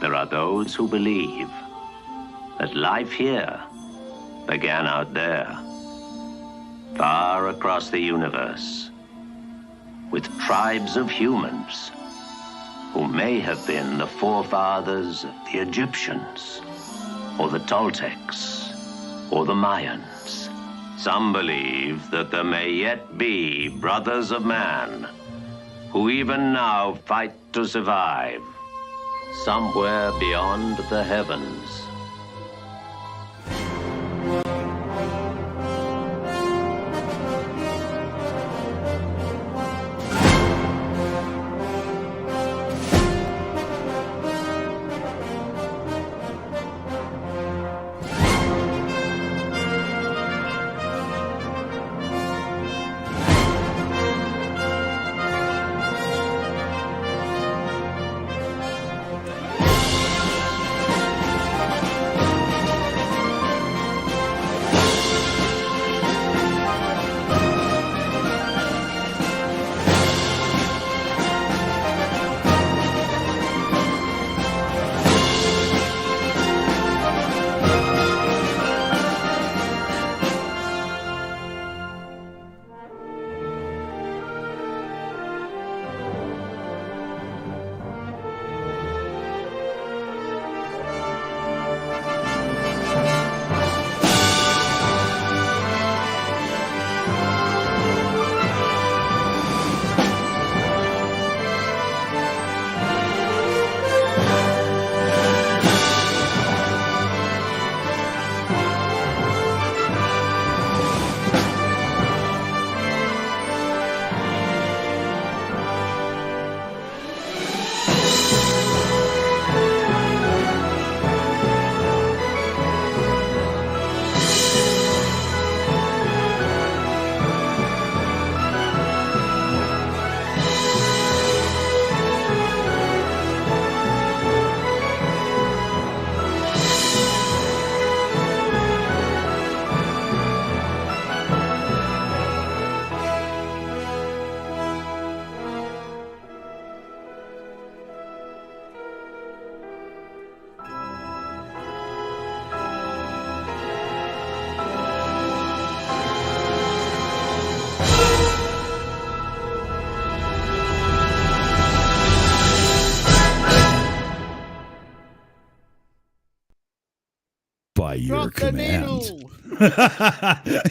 there are those who believe that life here began out there, far across the universe, with tribes of humans who may have been the forefathers of the Egyptians, or the Toltecs, or the Mayans. Some believe that there may yet be brothers of man who even now fight to survive somewhere beyond the heavens. By your command.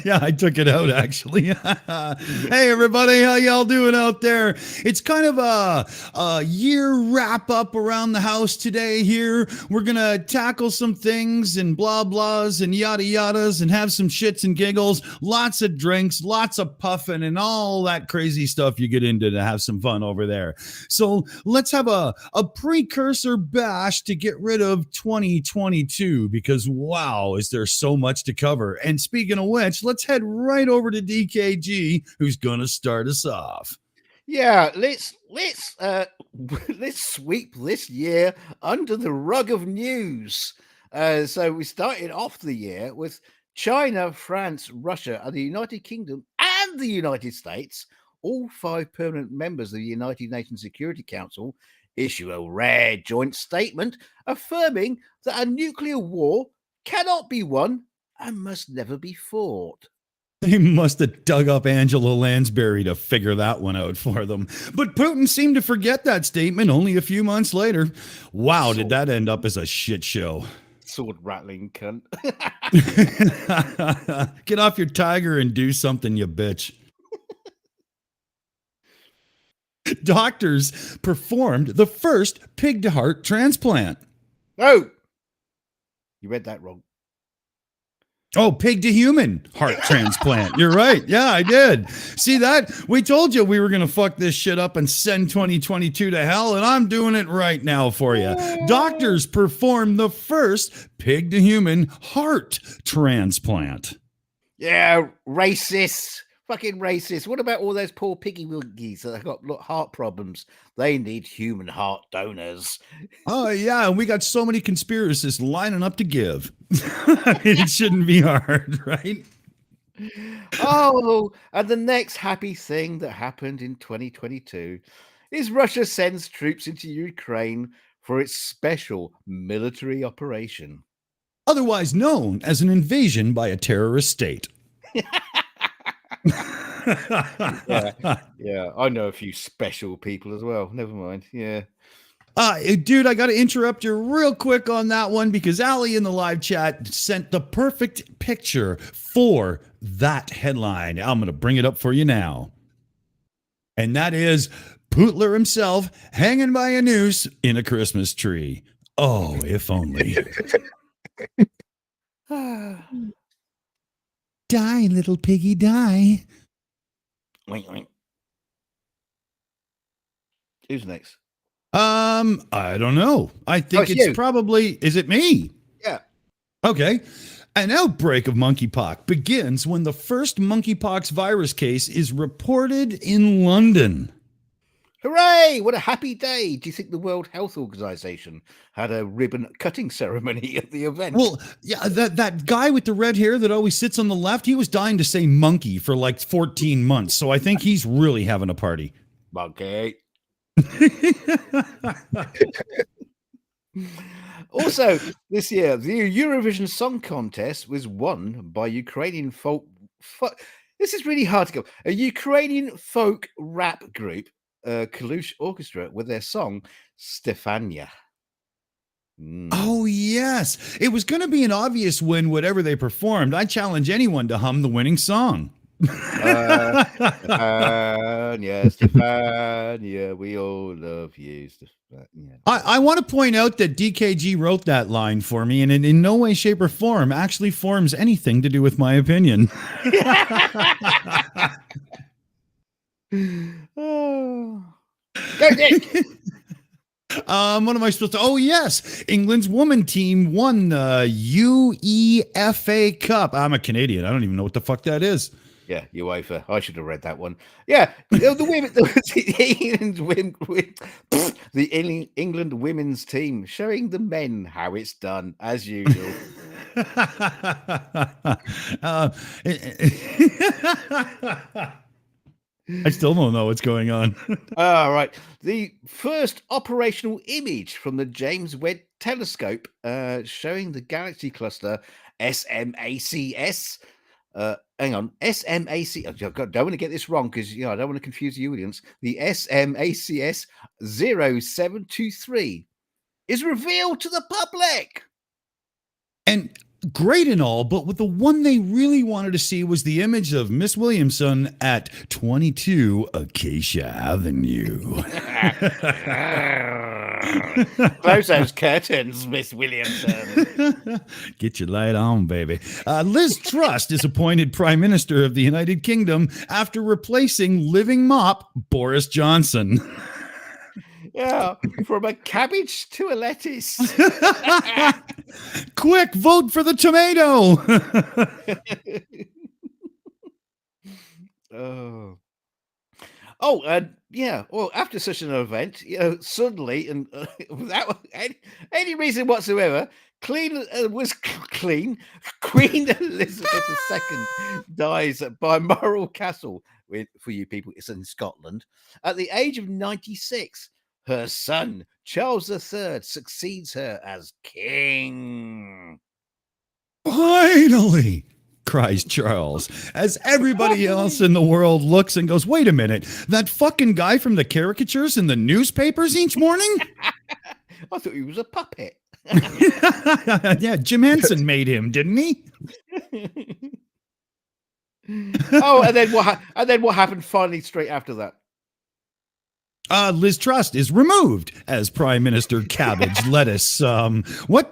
Yeah, I took it out actually. Hey everybody, how y'all doing out there? It's kind of a year wrap up around the house today here. We're gonna tackle some things and blah blahs and yada yadas and have some shits and giggles, lots of drinks, lots of puffing and all that crazy stuff you get into to have some fun over there. So let's have a precursor bash to get rid of 2022 because wow, is there so much to cover. And speaking of which, let's head right over to DKG, who's gonna start us off. Yeah, let's sweep this year under the rug of news. So we started off the year with China, France, Russia, and the United Kingdom and the United States, all 5 permanent members of the United Nations Security Council, issue a rare joint statement affirming that a nuclear war cannot be won and must never be fought. They must have dug up Angela Lansbury to figure that one out for them. But Putin seemed to forget that statement only a few months later. Wow, did that end up as a shit show. Sword rattling cunt. Get off your tiger and do something, you bitch. Doctors performed the first pig-to-heart transplant. No, you read that wrong. Oh, pig to human heart transplant. You're right. Yeah, I did. See that? We told you we were going to fuck this shit up and send 2022 to hell, and I'm doing it right now for you. Doctors performed the first pig to human heart transplant. Yeah, racist. Fucking racist. What about all those poor piggy wiggies that have got heart problems? They need human heart donors. Oh, yeah. And we got so many conspiracists lining up to give. I mean, it shouldn't be hard, right? Oh, and the next happy thing that happened in 2022 is Russia sends troops into Ukraine for its special military operation. Otherwise known as an invasion by a terrorist state. Yeah, I know a few special people as well. Never mind. Yeah. Dude, I got to interrupt you real quick on that one because Allie in the live chat sent the perfect picture for that headline. I'm going to bring it up for you now. And that is Pootler himself hanging by a noose in a Christmas tree. Oh, if only. Die, little piggy, die. Wink, wink. Who's next? I don't know. I think it's probably, is it me? Yeah. Okay. An outbreak of monkeypox begins when the first monkeypox virus case is reported in London. Hooray! What a happy day. Do you think the World Health Organization had a ribbon cutting ceremony at the event? Well, yeah, that guy with the red hair that always sits on the left, he was dying to say monkey for like 14 months. So I think he's really having a party. Monkey. Also, this year, the Eurovision Song Contest was won by Ukrainian folk. This is really hard to go. A Ukrainian folk rap group, Kalush Orchestra, with their song Stefania. Oh, yes. It was going to be an obvious win, whatever they performed. I challenge anyone to hum the winning song. Stefania, we all love you. Stefania. I want to point out that DKG wrote that line for me, and it in no way, shape, or form actually forms anything to do with my opinion. Oh. Go, Dick. What am I supposed to? Oh, yes. England's woman team won the UEFA Cup. I'm a Canadian. I don't even know what the fuck that is. Yeah, UEFA. I should have read that one. Yeah, the women, the England women's team showing the men how it's done as usual. I still don't know what's going on. All right. The first operational image from the James Webb Telescope showing the galaxy cluster SMACS. Hang on, SMAC. I don't want to get this wrong because I don't want to confuse the audience. The SMACS 0723 is revealed to the public. And great and all, but what the one they really wanted to see was the image of Miss Williamson at 22 Acacia Avenue. Close those curtains, Miss Williamson. Get your light on, baby. Liz Truss is appointed Prime Minister of the United Kingdom after replacing living mop Boris Johnson. Yeah, from a cabbage to a lettuce. Quick, vote for the tomato. Yeah. Well, after such an event, suddenly and without any reason whatsoever, Queen Elizabeth II dies at Balmoral Castle. For you people, it's in Scotland. At the age of 96, her son Charles III succeeds her as king. Finally, cries Charles, as everybody else in the world looks and goes, wait a minute, that fucking guy from the caricatures in the newspapers each morning? I thought he was a puppet. Yeah, Jim Henson made him, didn't he? And then what happened finally straight after that? Liz Truss is removed as Prime Minister. Cabbage, lettuce. What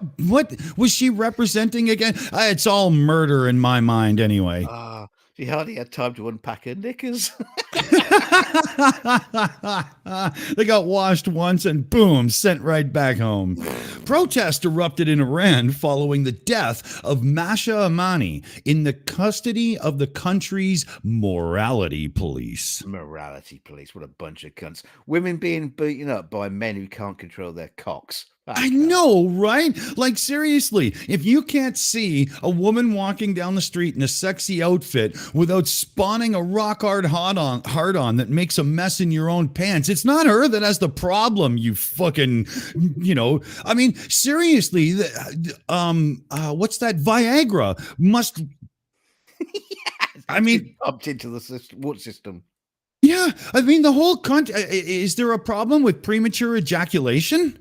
was she representing again? It's all murder in my mind, anyway. She hardly had time to unpack her knickers. They got washed once and boom, sent right back home. Protests erupted in Iran following the death of Masha Amani in the custody of the country's morality police. Morality police, what a bunch of cunts. Women being beaten up by men who can't control their cocks. I know, right? Like, seriously, if you can't see a woman walking down the street in a sexy outfit without spawning a rock hard on moron that makes a mess in your own pants. It's not her that has the problem, you fucking, I mean, seriously, what's that? Viagra must, I mean, pumped into the water system. Yeah, I mean, the whole country, is there a problem with premature ejaculation?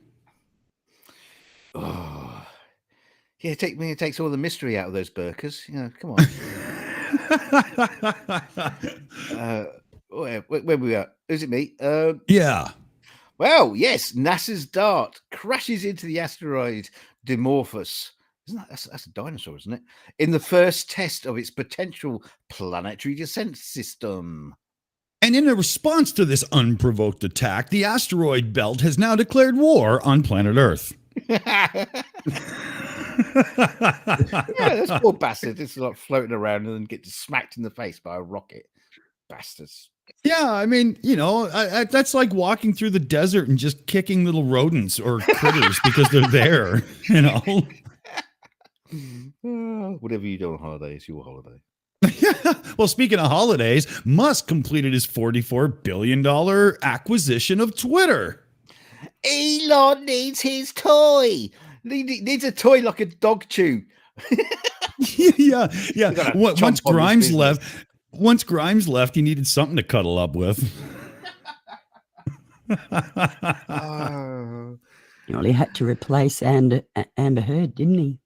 Oh, yeah, it takes all the mystery out of those burkas. Come on. Where we are? Is it me? Yeah. Well, yes, NASA's DART crashes into the asteroid Dimorphos. That's a dinosaur, isn't it? In the first test of its potential planetary descent system. And in a response to this unprovoked attack, the asteroid belt has now declared war on planet Earth. Yeah, this poor bastard. It's like floating around and then gets smacked in the face by a rocket. Bastards. Yeah, I mean, that's like walking through the desert and just kicking little rodents or critters because they're there, Whatever you do on holiday is your holiday. Well, speaking of holidays, Musk completed his $44 billion acquisition of Twitter. Elon needs his toy. Needs a toy like a dog chew. Yeah. Once Grimes left, he needed something to cuddle up with. He only had to replace Amber Heard, didn't he?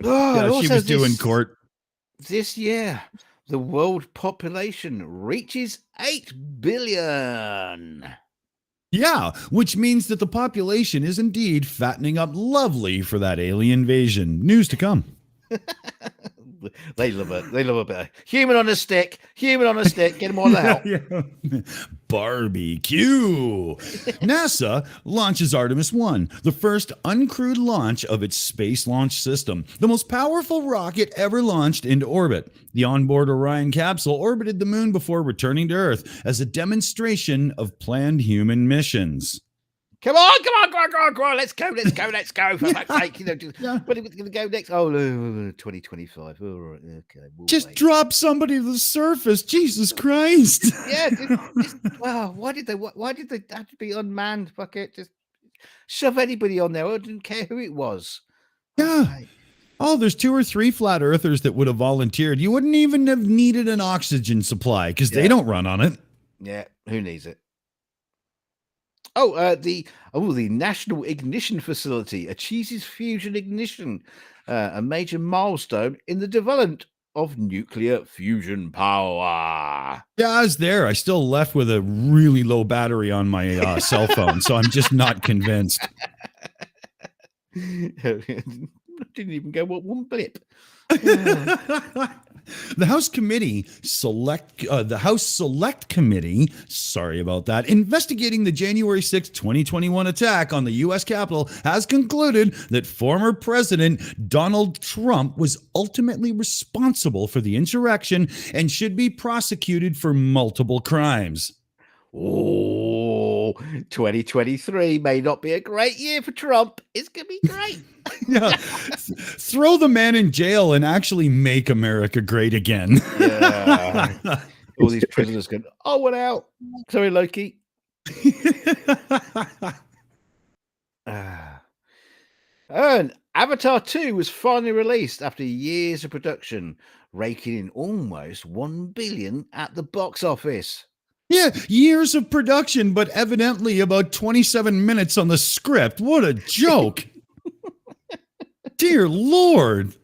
She was due in court. This year, the world population reaches 8 billion. Yeah, which means that the population is indeed fattening up lovely for that alien invasion. News to come. They love it. They love a bit of human on a stick. Get them all the hell. Yeah. Barbecue. NASA launches Artemis 1, the first uncrewed launch of its space launch system, the most powerful rocket ever launched into orbit. The onboard Orion capsule orbited the moon before returning to Earth as a demonstration of planned human missions. Come on. Let's go. For fuck's sake. When are we going to go next? Oh, 2025. All right. Okay. Just drop somebody to the surface. Jesus Christ. Yeah. Why did they have to be unmanned? Fuck it. Just shove anybody on there. I didn't care who it was. Yeah. Okay. Oh, there's 2 or 3 flat earthers that would have volunteered. You wouldn't even have needed an oxygen supply because they don't run on it. Yeah. Who needs it? Oh, the National Ignition Facility achieves fusion ignition, a major milestone in the development of nuclear fusion power. Yeah, I was there. I still left with a really low battery on my cell phone, so I'm just not convinced. Didn't even go one blip. The House Select Committee, sorry about that, investigating the January 6, 2021 attack on the U.S. Capitol has concluded that former President Donald Trump was ultimately responsible for the insurrection and should be prosecuted for multiple crimes. Oh, 2023 may not be a great year for Trump. It's going to be great. Yeah. Throw the man in jail and actually make America great again. Yeah. All these prisoners going, oh, what out? Sorry, Loki. And Avatar 2 was finally released after years of production, raking in almost 1 billion at the box office. Yeah, years of production, but evidently about 27 minutes on the script. What a joke. Dear Lord.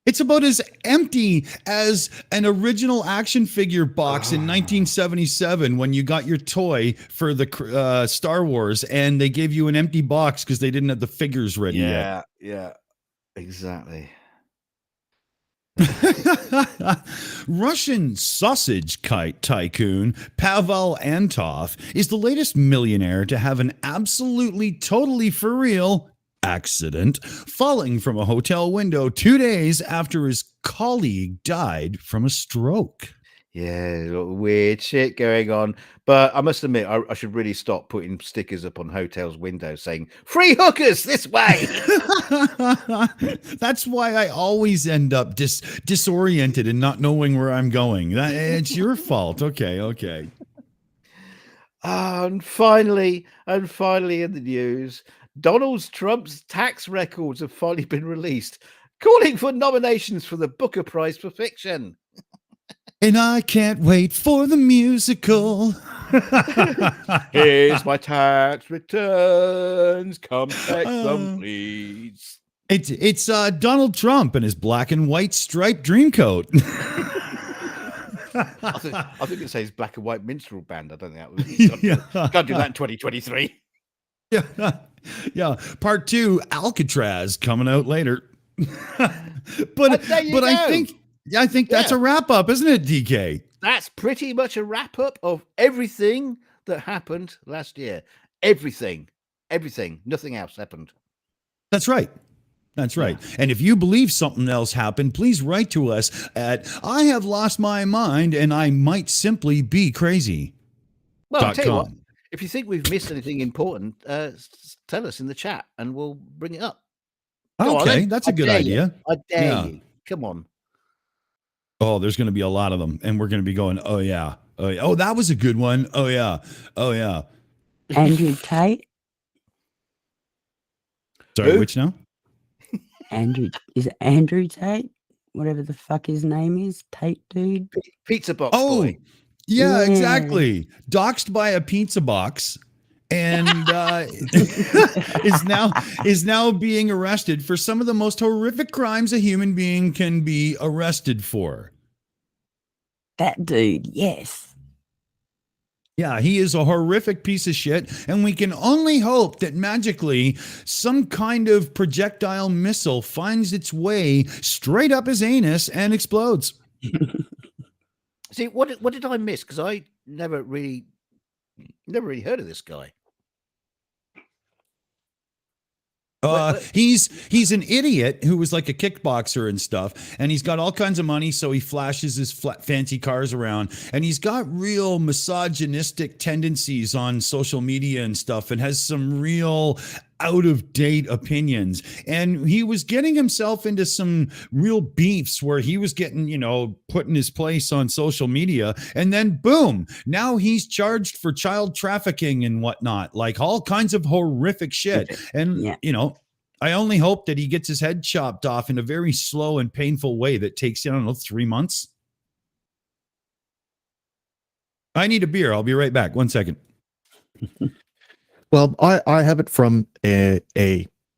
It's about as empty as an original action figure box in 1977 when you got your toy for the Star Wars and they gave you an empty box because they didn't have the figures ready yet. Yeah, exactly. Russian sausage kite tycoon Pavel Antov is the latest millionaire to have an absolutely totally for real accident falling from a hotel window 2 days after his colleague died from a stroke. Yeah, a lot of weird shit going on. But I must admit, I should really stop putting stickers up on hotels' windows saying "free hookers this way." That's why I always end up disoriented and not knowing where I'm going. It's your fault. Okay. And finally in the news, Donald Trump's tax records have finally been released, calling for nominations for the Booker Prize for Fiction. And I can't wait for the musical. Here's my tax returns. Come check them, please. It's Donald Trump and his black and white striped dream coat. I think it says Black and White Minstrel Band. I don't think that was. Can't do that in 2023. Yeah. Part 2, Alcatraz, coming out later. but I think that's a wrap up, isn't it, DK? That's pretty much a wrap up of everything that happened last year. Everything. Nothing else happened. That's right. And if you believe something else happened, please write to us at I have lost my mind and I might simply be crazy. Well, I'll tell you what, if you think we've missed anything important, tell us in the chat and we'll bring it up. Okay, that's a good idea. I dare you. Come on. Oh, there's going to be a lot of them, and we're going to be going, oh, yeah. Oh, that was a good one. Oh, yeah. Andrew Tate. Sorry, which now? Is it Andrew Tate? Whatever the fuck his name is. Tate dude. Pizza box boy. Yeah, exactly. Doxed by a pizza box. And is now being arrested for some of the most horrific crimes a human being can be arrested for. That dude, yes. Yeah, he is a horrific piece of shit, and we can only hope that magically some kind of projectile missile finds its way straight up his anus and explodes. See, what did I miss? Because I never really heard of this guy. He's an idiot who was like a kickboxer and stuff, and he's got all kinds of money, so he flashes his fancy cars around, and he's got real misogynistic tendencies on social media and stuff, and has some real out-of-date opinions. And he was getting himself into some real beefs where he was getting, put in his place on social media, and then boom, now he's charged for child trafficking and whatnot, like all kinds of horrific shit. And I only hope that he gets his head chopped off in a very slow and painful way that takes, 3 months. I need a beer. I'll be right back. 1 second. Well, I have it from a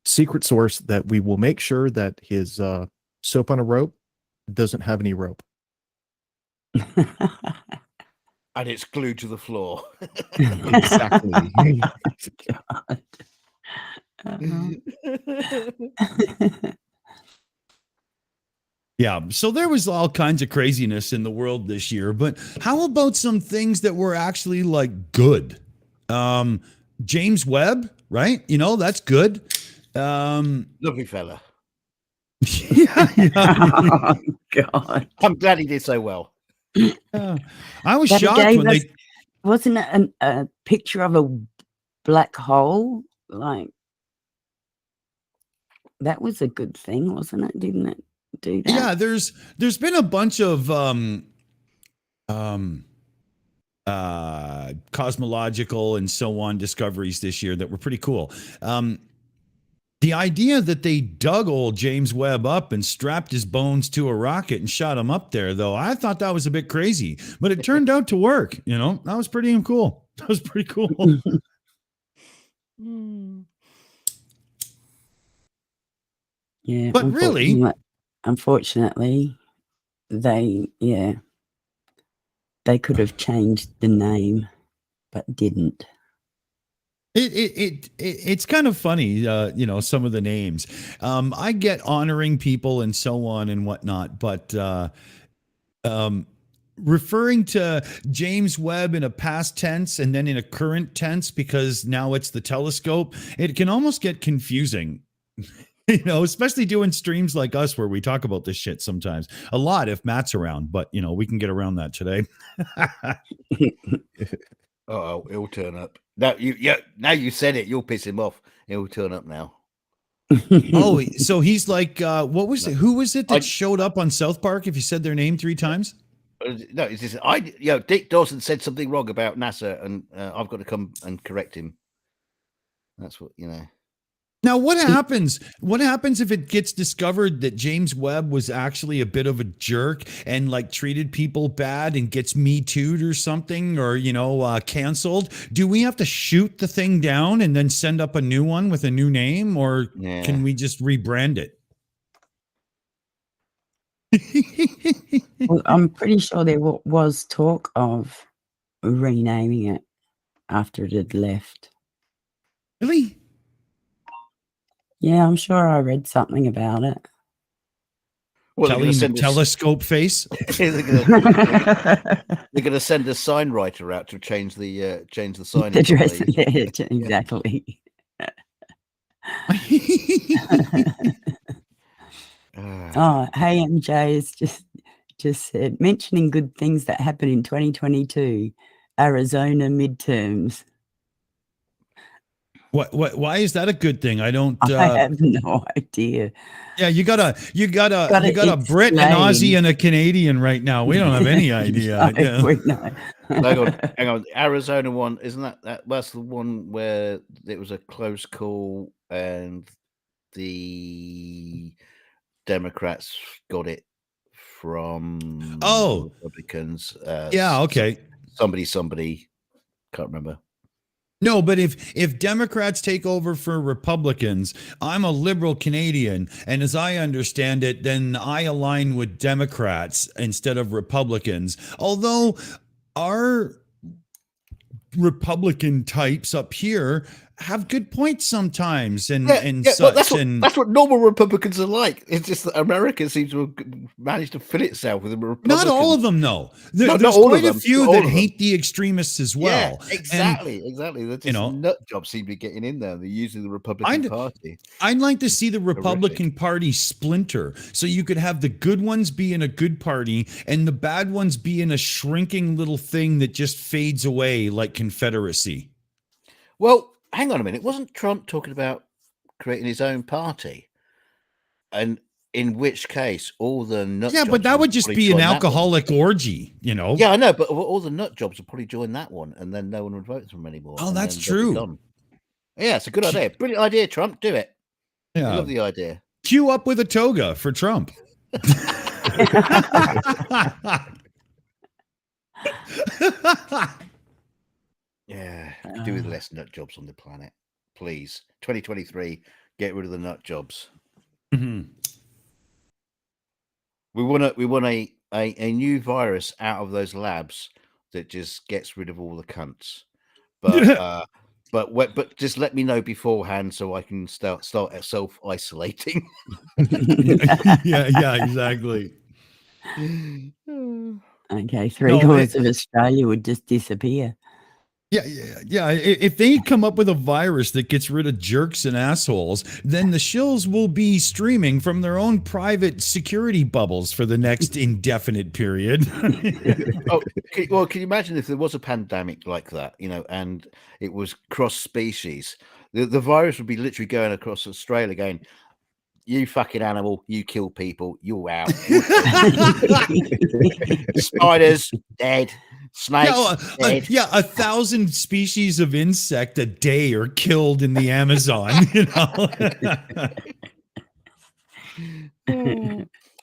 secret source that we will make sure that his soap on a rope doesn't have any rope. And it's glued to the floor. Exactly. God. Yeah, so there was all kinds of craziness in the world this year, but how about some things that were actually like good? James Webb, right? That's good. Lovely fella. Yeah. Oh, God. I'm glad he did so well. I was shocked when they... Wasn't it a picture of a black hole? Like, that was a good thing, wasn't it? Didn't it do that? Yeah, there's been a bunch of cosmological and so on discoveries this year that were pretty cool. The idea that they dug old James Webb up and strapped his bones to a rocket and shot him up there, though, I thought that was a bit crazy, but it turned out to work. That was pretty cool. That was pretty cool. Yeah, but really, unfortunately, they could have changed the name, but didn't. It's kind of funny, some of the names. I get honoring people and so on and whatnot, but referring to James Webb in a past tense and then in a current tense because now it's the telescope, it can almost get confusing. You know, especially doing streams like us where we talk about this shit sometimes. A lot if Matt's around, but you know, we can get around that today. Oh, he'll turn up. Now you said it, you'll piss him off. He'll turn up now. Oh, so he's like, what was it? Who was it that showed up on South Park if you said their name 3 times? No, it's just Dick Dawson said something wrong about NASA, and I've got to come and correct him. That's what Now, what happens? What happens if it gets discovered that James Webb was actually a bit of a jerk and like treated people bad and gets Me Too'd or something, or canceled? Do we have to shoot the thing down and then send up a new one with a new name, or can we just rebrand it? Well, I'm pretty sure there was talk of renaming it after it had left. Really? Yeah, I'm sure I read something about it. Well, telescope face. They're going to send a sign writer out to change the sign. The dress, exactly. Oh, hey, MJ is just said, mentioning good things that happened in 2022, Arizona midterms. Why is that a good thing? I don't. I have no idea. Yeah, you got a Brit, an Aussie, and a Canadian right now. We don't have any idea. Hang on. Arizona one, isn't that's the one where it was a close call and the Democrats got it from Republicans. Okay. Somebody can't remember. No, but if Democrats take over for Republicans, I'm a liberal Canadian, and as I understand it, then I align with Democrats instead of Republicans. Although our Republican types up here have good points sometimes and such. Well, that's what normal Republicans are like. It's just that America seems to have managed to fill itself with a Republican. Not all of them, though. There's quite a few that hate the extremists as well. Yeah, exactly. They're just nut jobs seem to be getting in there. They're using the Republican Party. I'd like to see the Republican Party splinter, so you could have the good ones be in a good party and the bad ones be in a shrinking little thing that just fades away like Confederacy. Well, hang on a minute. Wasn't Trump talking about creating his own party? And in which case, all the nut jobs but that would just be an alcoholic orgy, Yeah, I know, but all the nut jobs would probably join that one, and then no one would vote for them anymore. Oh, that's true. Yeah, it's a good idea. Brilliant idea, Trump. Do it. Yeah. I love the idea. Queue up with a toga for Trump. Yeah, do with less nut jobs on the planet, please. 2023, get rid of the nut jobs. Mm-hmm. We want a new virus out of those labs that just gets rid of all the cunts. But just let me know beforehand so I can start self-isolating. yeah, exactly. Okay, three-quarters of Australia would just disappear. Yeah. If they come up with a virus that gets rid of jerks and assholes, then the Shills will be streaming from their own private security bubbles for the next indefinite period. Can you imagine if there was a pandemic like that, and it was cross-species? The virus would be literally going across Australia going, you fucking animal, you kill people, you're out. Spiders, dead. Snakes, dead. 1,000 species of insect a day are killed in the Amazon,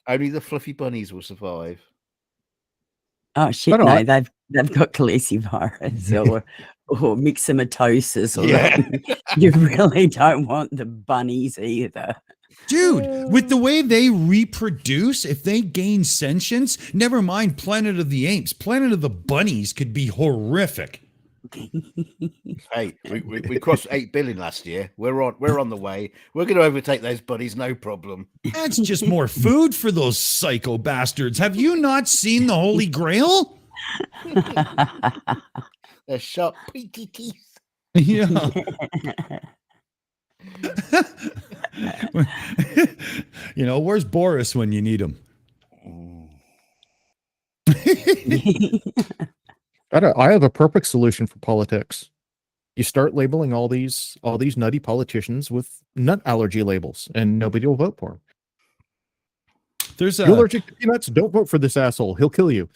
Only the fluffy bunnies will survive. Oh shit! No, they've got calicivirus or myxomatosis. You really don't want the bunnies either. Dude, with the way they reproduce, if they gain sentience, never mind Planet of the Apes, Planet of the Bunnies could be horrific. Hey, we crossed 8 billion last year. We're on the way. We're going to overtake those bunnies, no problem. That's just more food for those psycho bastards. Have you not seen the Holy Grail? Their sharp, pointy teeth. Yeah. You know, where's Boris when you need him? I have a perfect solution for politics. You start labeling all these nutty politicians with nut allergy labels, and nobody will vote for them. There's You're allergic to peanuts? Don't vote for this asshole. He'll kill you.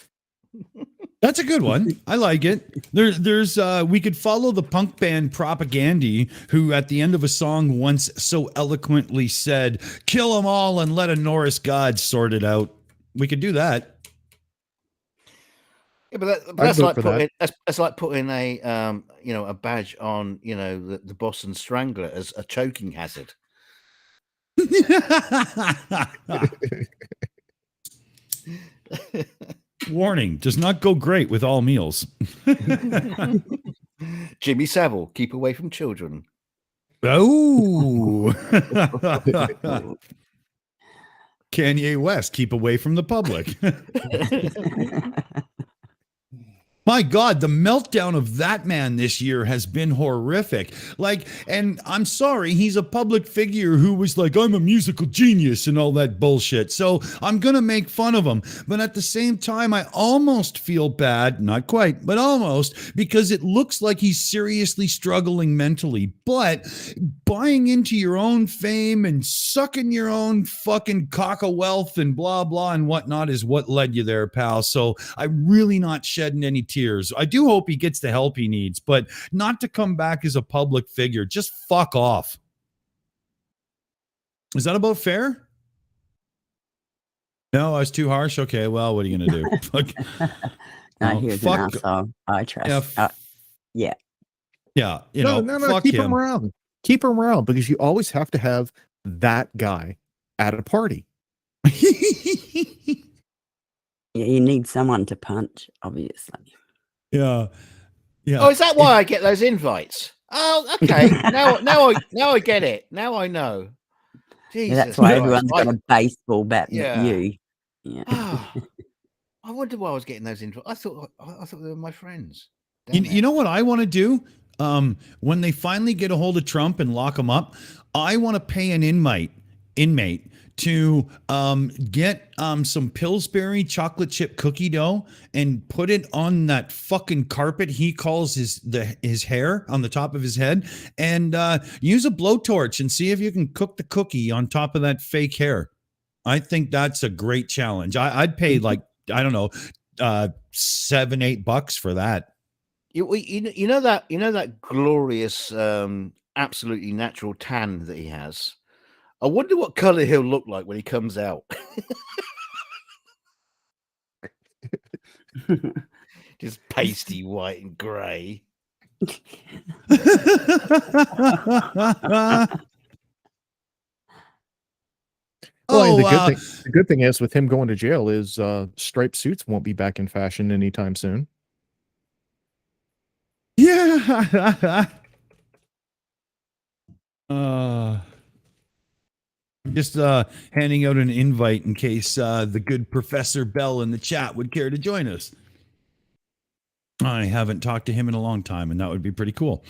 That's a good one. I like it. There's we could follow the punk band Propagandy, who at the end of a song once so eloquently said, "Kill them all and let a Norris god sort it out." We could do that. Yeah, but that's like putting a a badge on the Boston Strangler as a choking hazard. Warning, does not go great with all meals. Jimmy Savile, keep away from children. Oh. Kanye West, keep away from the public. My God, the meltdown of that man this year has been horrific. Like, and I'm sorry, he's a public figure who was like, I'm a musical genius and all that bullshit. So I'm going to make fun of him. But at the same time, I almost feel bad, not quite, but almost, because it looks like he's seriously struggling mentally. But buying into your own fame and sucking your own fucking cock of wealth and blah, blah, and whatnot is what led you there, pal. So I'm really not shedding any tears. I do hope he gets the help he needs, but not to come back as a public figure. Just fuck off. Is that about fair? No, I was too harsh. Okay, well, what are you gonna do? Fuck. No, he was an asshole. I trust. Yeah. Yeah. You know, fuck keep him. him around. Keep him around, because you always have to have that guy at a party. Yeah, you need someone to punch, obviously. Yeah. Yeah. Oh, is that why I get those invites? Oh, okay. now I get it. Now I know. Jesus, Yeah, that's why everyone's got a baseball bat with you. Yeah. Oh, I wonder why I was getting those invites. I thought they were my friends. You know what I want to do? When they finally get a hold of Trump and lock him up, I want to pay an inmate to get some Pillsbury chocolate chip cookie dough and put it on that fucking carpet he calls his hair on the top of his head, and use a blowtorch and see if you can cook the cookie on top of that fake hair. I think that's a great challenge. I'd pay like, I don't know, $7-8 for that. You know that glorious, absolutely natural tan that he has. I wonder what color he'll look like when he comes out. Just pasty white and grey. The good thing is, with him going to jail, is striped suits won't be back in fashion anytime soon. Yeah. Just handing out an invite in case the good Professor Bell in the chat would care to join us. I haven't talked to him in a long time, and that would be pretty cool.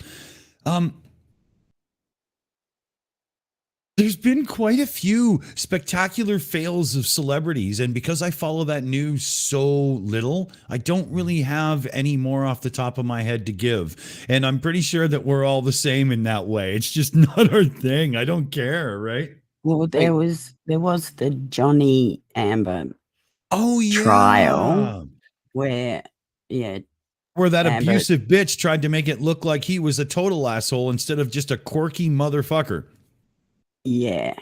There's been quite a few spectacular fails of celebrities, and because I follow that news so little, I don't really have any more off the top of my head to give. And I'm pretty sure that we're all the same in that way. It's just not our thing. I don't care, right? Well, there was the Johnny Amber trial where that abusive bitch tried to make it look like he was a total asshole instead of just a quirky motherfucker. Yeah,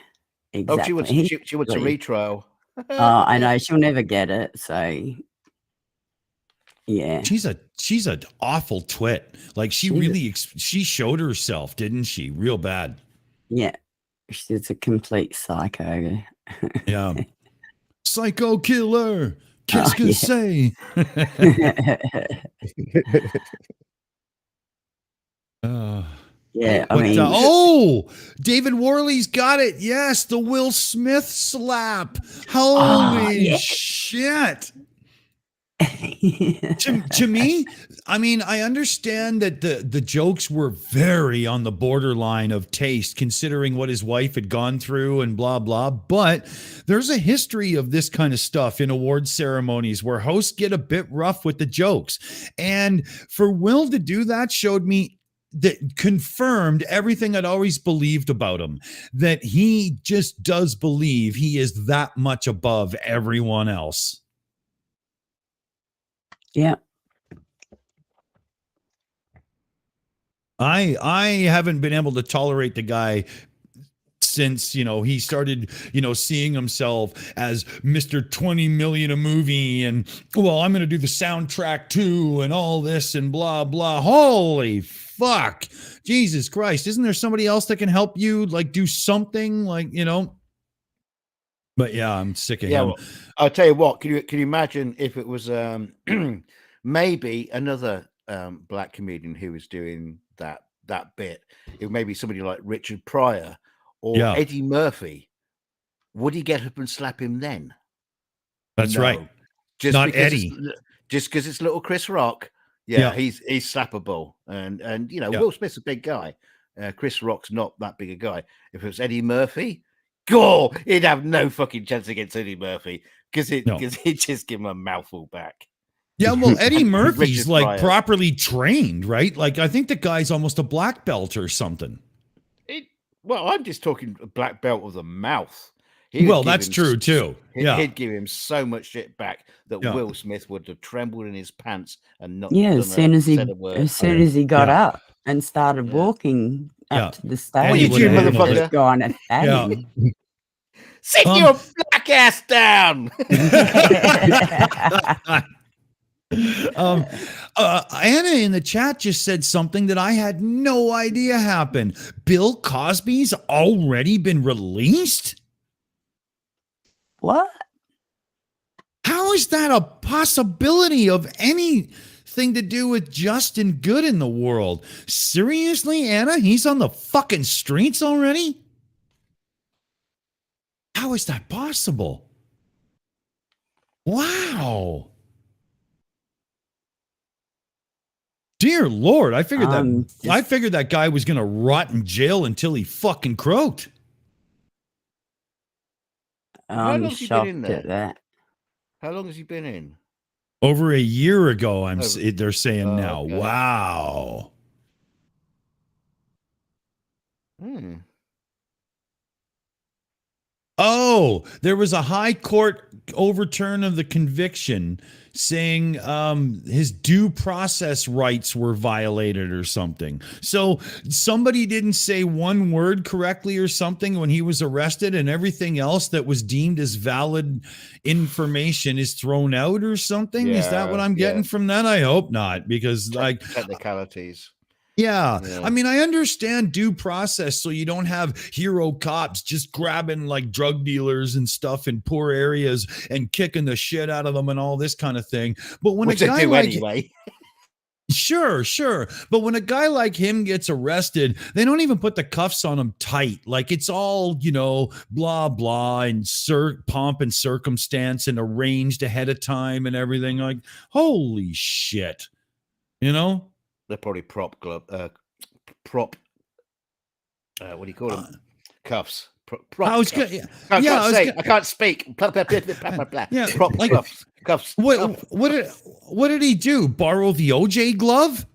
exactly. Oh, she wants a retrial. Oh, I know, she'll never get it. So, yeah, she's an awful twit. Like she showed herself, didn't she? Real bad. Yeah, she's a complete psycho. Yeah, psycho killer. Qu'est-ce que c'est? Yeah, David Worley's got it. Yes, the Will Smith slap. Holy shit. To me, I mean, I understand that the jokes were very on the borderline of taste, considering what his wife had gone through and blah blah. But there's a history of this kind of stuff in award ceremonies where hosts get a bit rough with the jokes, and for Will to do that showed me that confirmed everything I'd always believed about him, that he just does believe he is that much above everyone else. Yeah. I haven't been able to tolerate the guy since, he started, seeing himself as Mr. 20 million a movie and, well, I'm going to do the soundtrack too and all this and blah, blah. Holy fuck. Jesus Christ. Isn't there somebody else that can help you like do something like, But yeah, I'm sick of him. Well, I'll tell you what, can you imagine if it was maybe another black comedian who was doing that bit? It may be somebody like Richard Pryor or Eddie Murphy. Would he get up and slap him then? That's right. Just not because Eddie. Just because it's little Chris Rock. Yeah, he's slappable. And Will Smith's a big guy. Chris Rock's not that big a guy. If it was Eddie Murphy, go, he'd have no fucking chance against Eddie Murphy because he'd just give him a mouthful back. Yeah, well, Eddie Murphy's like Pryor. properly trained, right? Like I think the guy's almost a black belt or something. Well, I'm just talking a black belt of the mouth. That's true too. He'd give him so much shit back that Will Smith would have trembled in his pants and not. As soon as he got up and started walking up to the stage, what are you doing, motherfucker? Going at him. Sit your black ass down. Anna in the chat just said something that I had no idea happened. Bill Cosby's already been released? What? How is that a possibility of anything to do with Justin Good in the world? Seriously, Anna? He's on the fucking streets already? How is that possible? Wow. Dear Lord, I figured that guy was going to rot in jail until he fucking croaked. I'm shocked at that. How long has he been in? Over a year ago, they're saying now. Okay. Wow. Oh, there was a high court overturn of the conviction saying his due process rights were violated or something. So somebody didn't say one word correctly or something when he was arrested, and everything else that was deemed as valid information is thrown out or something. Is that what I'm getting from that? I hope not, because technicalities. Yeah. I mean, I understand due process so you don't have hero cops just grabbing like drug dealers and stuff in poor areas and kicking the shit out of them and all this kind of thing. But when Which a guy like anyway. Sure. But when a guy like him gets arrested, they don't even put the cuffs on him tight. Like it's all, blah, blah, and pomp and circumstance and arranged ahead of time and everything. Like, holy shit. They're probably prop. What do you call them? Cuffs. I can't speak. Blah, blah, blah, blah, blah. Yeah, prop like, cuffs. What did he do? Borrow the OJ glove?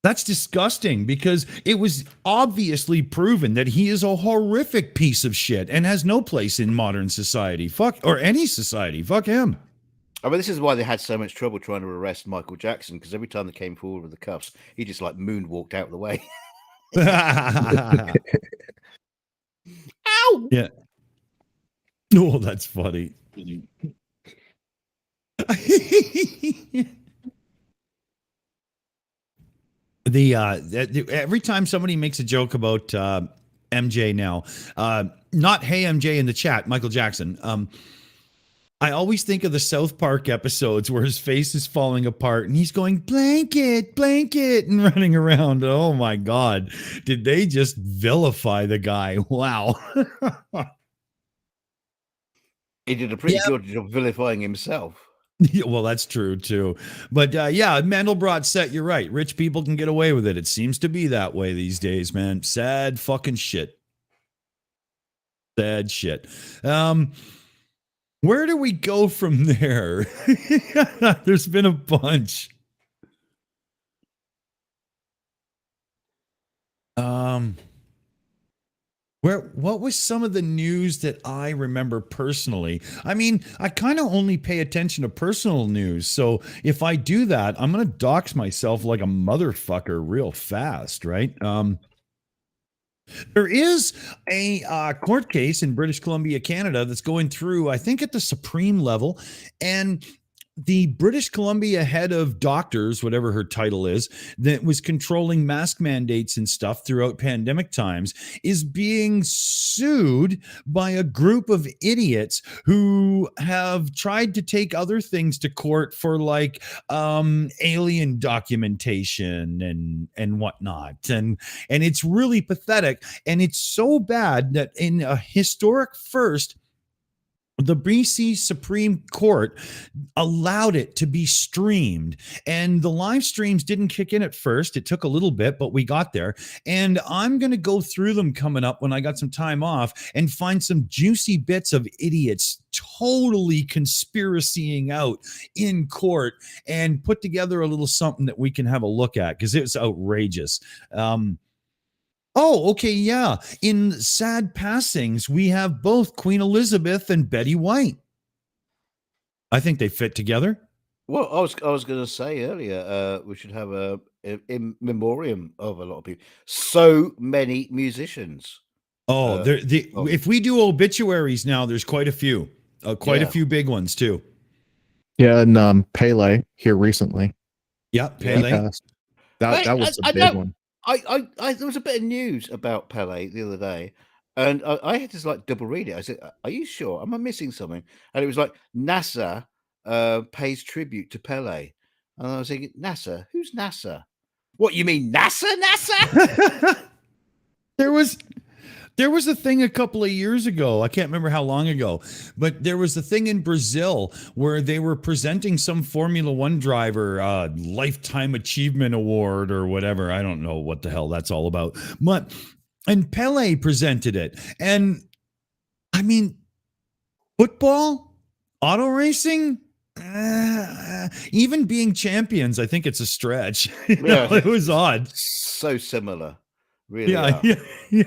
That's disgusting because it was obviously proven that he is a horrific piece of shit and has no place in modern society. Or any society. Fuck him. I mean, this is why they had so much trouble trying to arrest Michael Jackson, because every time they came forward with the cuffs, he just like moonwalked out of the way. Ow! Yeah. Oh, that's funny. Every time somebody makes a joke about MJ now, not Hey MJ in the chat, Michael Jackson. I always think of the South Park episodes where his face is falling apart and he's going, blanket, blanket, and running around. Oh my God. Did they just vilify the guy? Wow. He did a pretty good job vilifying himself. Yeah, well, that's true too. But yeah, Mandelbrot set, you're right. Rich people can get away with it. It seems to be that way these days, man. Sad fucking shit. Sad shit. Where do we go from there? There's been a bunch. What was some of the news that I remember personally? I mean, I kind of only pay attention to personal news. So if I do that, I'm going to dox myself like a motherfucker real fast, right? There is a court case in British Columbia, Canada that's going through, I think, at the Supreme level. And the British Columbia head of doctors, whatever her title is, that was controlling mask mandates and stuff throughout pandemic times, is being sued by a group of idiots who have tried to take other things to court for like alien documentation and whatnot. And it's really pathetic. And it's so bad that in a historic first, the BC Supreme Court allowed it to be streamed, and the live streams didn't kick in at first. It took a little bit, but we got there. And I'm going to go through them coming up when I got some time off and find some juicy bits of idiots totally conspiracying out in court and put together a little something that we can have a look at because it's outrageous. Oh, okay, yeah. In sad passings, we have both Queen Elizabeth and Betty White. I think they fit together. Well, I was going to say earlier, we should have a in memoriam of a lot of people. So many musicians. Oh, if we do obituaries now, there's quite a few, a few big ones too. Yeah, and Pele here recently. Yeah, Pele. That was a big one. There was a bit of news about Pele the other day, and I had to like double read it. I said, "Are you sure? Am I missing something?" And it was like NASA pays tribute to Pele, and I was thinking, NASA? Who's NASA? What, you mean NASA? NASA? There was a thing a couple of years ago. I can't remember how long ago, but there was a thing in Brazil where they were presenting some Formula One driver lifetime achievement award or whatever. I don't know what the hell that's all about. And Pele presented it. And I mean, football, auto racing, even being champions, I think it's a stretch. It was odd. So similar. Really, yeah.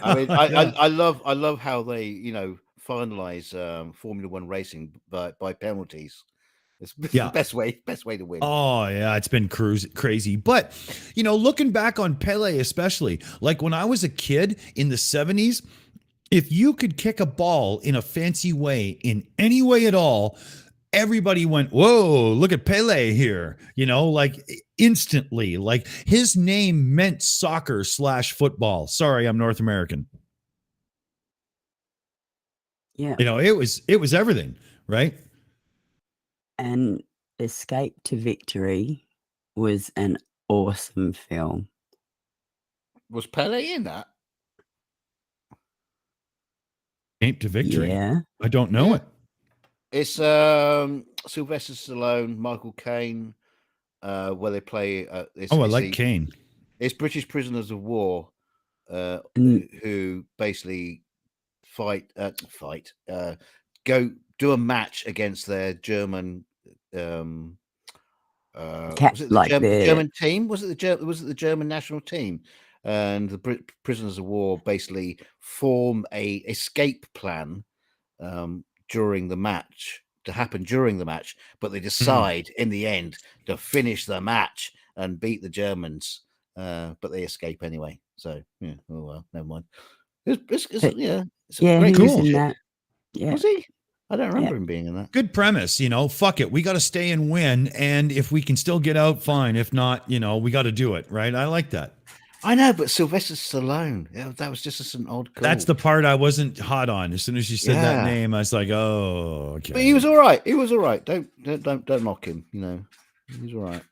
I mean, I love how they, finalize Formula One racing by penalties. It's the best way to win. Oh yeah, it's been crazy. But looking back on Pele, especially like when I was a kid in the 70s, if you could kick a ball in a fancy way, in any way at all, everybody went, whoa, look at Pele here, like instantly. Like his name meant soccer/football. Sorry, I'm North American. Yeah. It was everything, right? And Escape to Victory was an awesome film. Was Pele in that? Escape to Victory? Yeah. I don't know it. It's Sylvester Stallone, Michael Caine, where they play. I like Caine. It's British prisoners of war who basically go do a match against their German. German team? Was it the German national team? And the prisoners of war basically form a escape plan. During the match, but they decide in the end to finish the match and beat the Germans, but they escape anyway. So yeah, oh well, never mind. It's great cool. In that. Yeah. Was he? I don't remember him being in that. Good premise, fuck it. We got to stay and win. And if we can still get out, fine. If not, we got to do it. Right. I like that. I know, but Sylvester Stallone, that was just an odd call. That's the part I wasn't hot on. As soon as you said that name, I was like, oh, okay. But he was all right. Don't knock him. He's all right.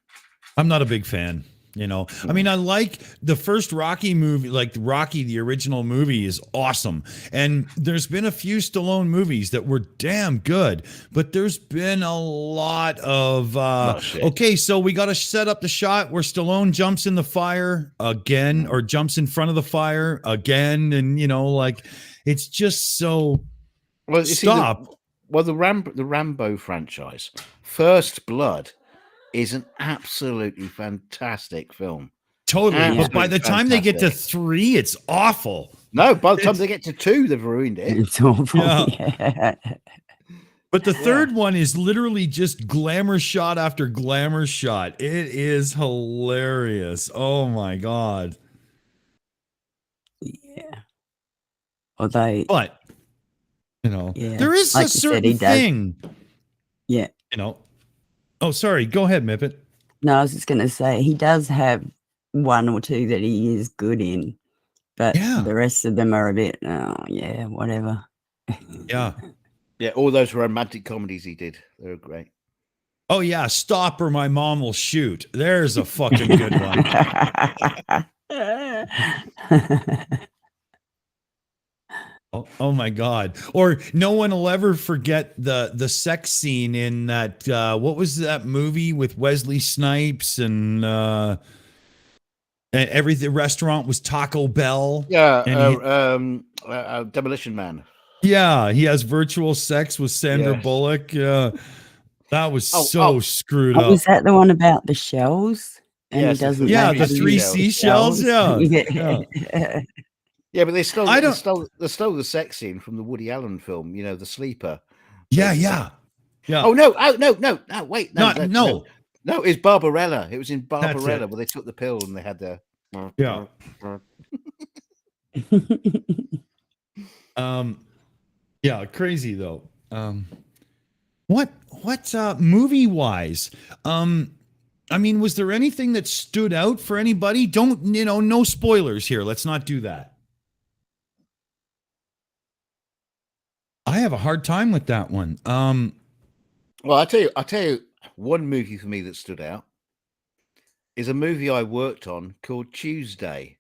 I'm not a big fan. You know, I mean, I like the first Rocky movie, like Rocky, the original movie is awesome. And there's been a few Stallone movies that were damn good, but there's been a lot of, okay, so we got to set up the shot where Stallone jumps in the fire again or jumps in front of the fire again. And, you know, like it's just so stop. The Rambo franchise, First Blood, is an absolutely fantastic film. Totally. But by the time they get to 3, it's awful. No, by the time they get to 2, they've ruined it. It's awful. Yeah. But the third one is literally just glamour shot after glamour shot. It is hilarious. Oh my God. Yeah. Although, but you know, there is like a certain thing. Yeah. You know. Oh, sorry. Go ahead, Mipet. No, I was just going to say he does have 1 or 2 that he is good in, but the rest of them are a bit, whatever. Yeah. Yeah, all those romantic comedies he did, they were great. Oh, yeah. Stop or my mom will shoot. There's a fucking good one. Oh my God. Or no one will ever forget the sex scene in that what was that movie with Wesley Snipes and the restaurant was Taco Bell. Yeah, Demolition Man. Yeah, he has virtual sex with Sandra Bullock. That was so screwed up. Was that the one about the shells? And he doesn't the 3 seashells. Yeah, but they stole the sex scene from the Woody Allen film, you know, The Sleeper. Yeah. Oh no, wait, no, it's Barbarella. It was in Barbarella where they took the pill and they had the crazy though. What movie wise? I mean, was there anything that stood out for anybody? No spoilers here. Let's not do that. I have a hard time with that one. Well, I'll tell you one movie for me that stood out is a movie I worked on called Tuesday,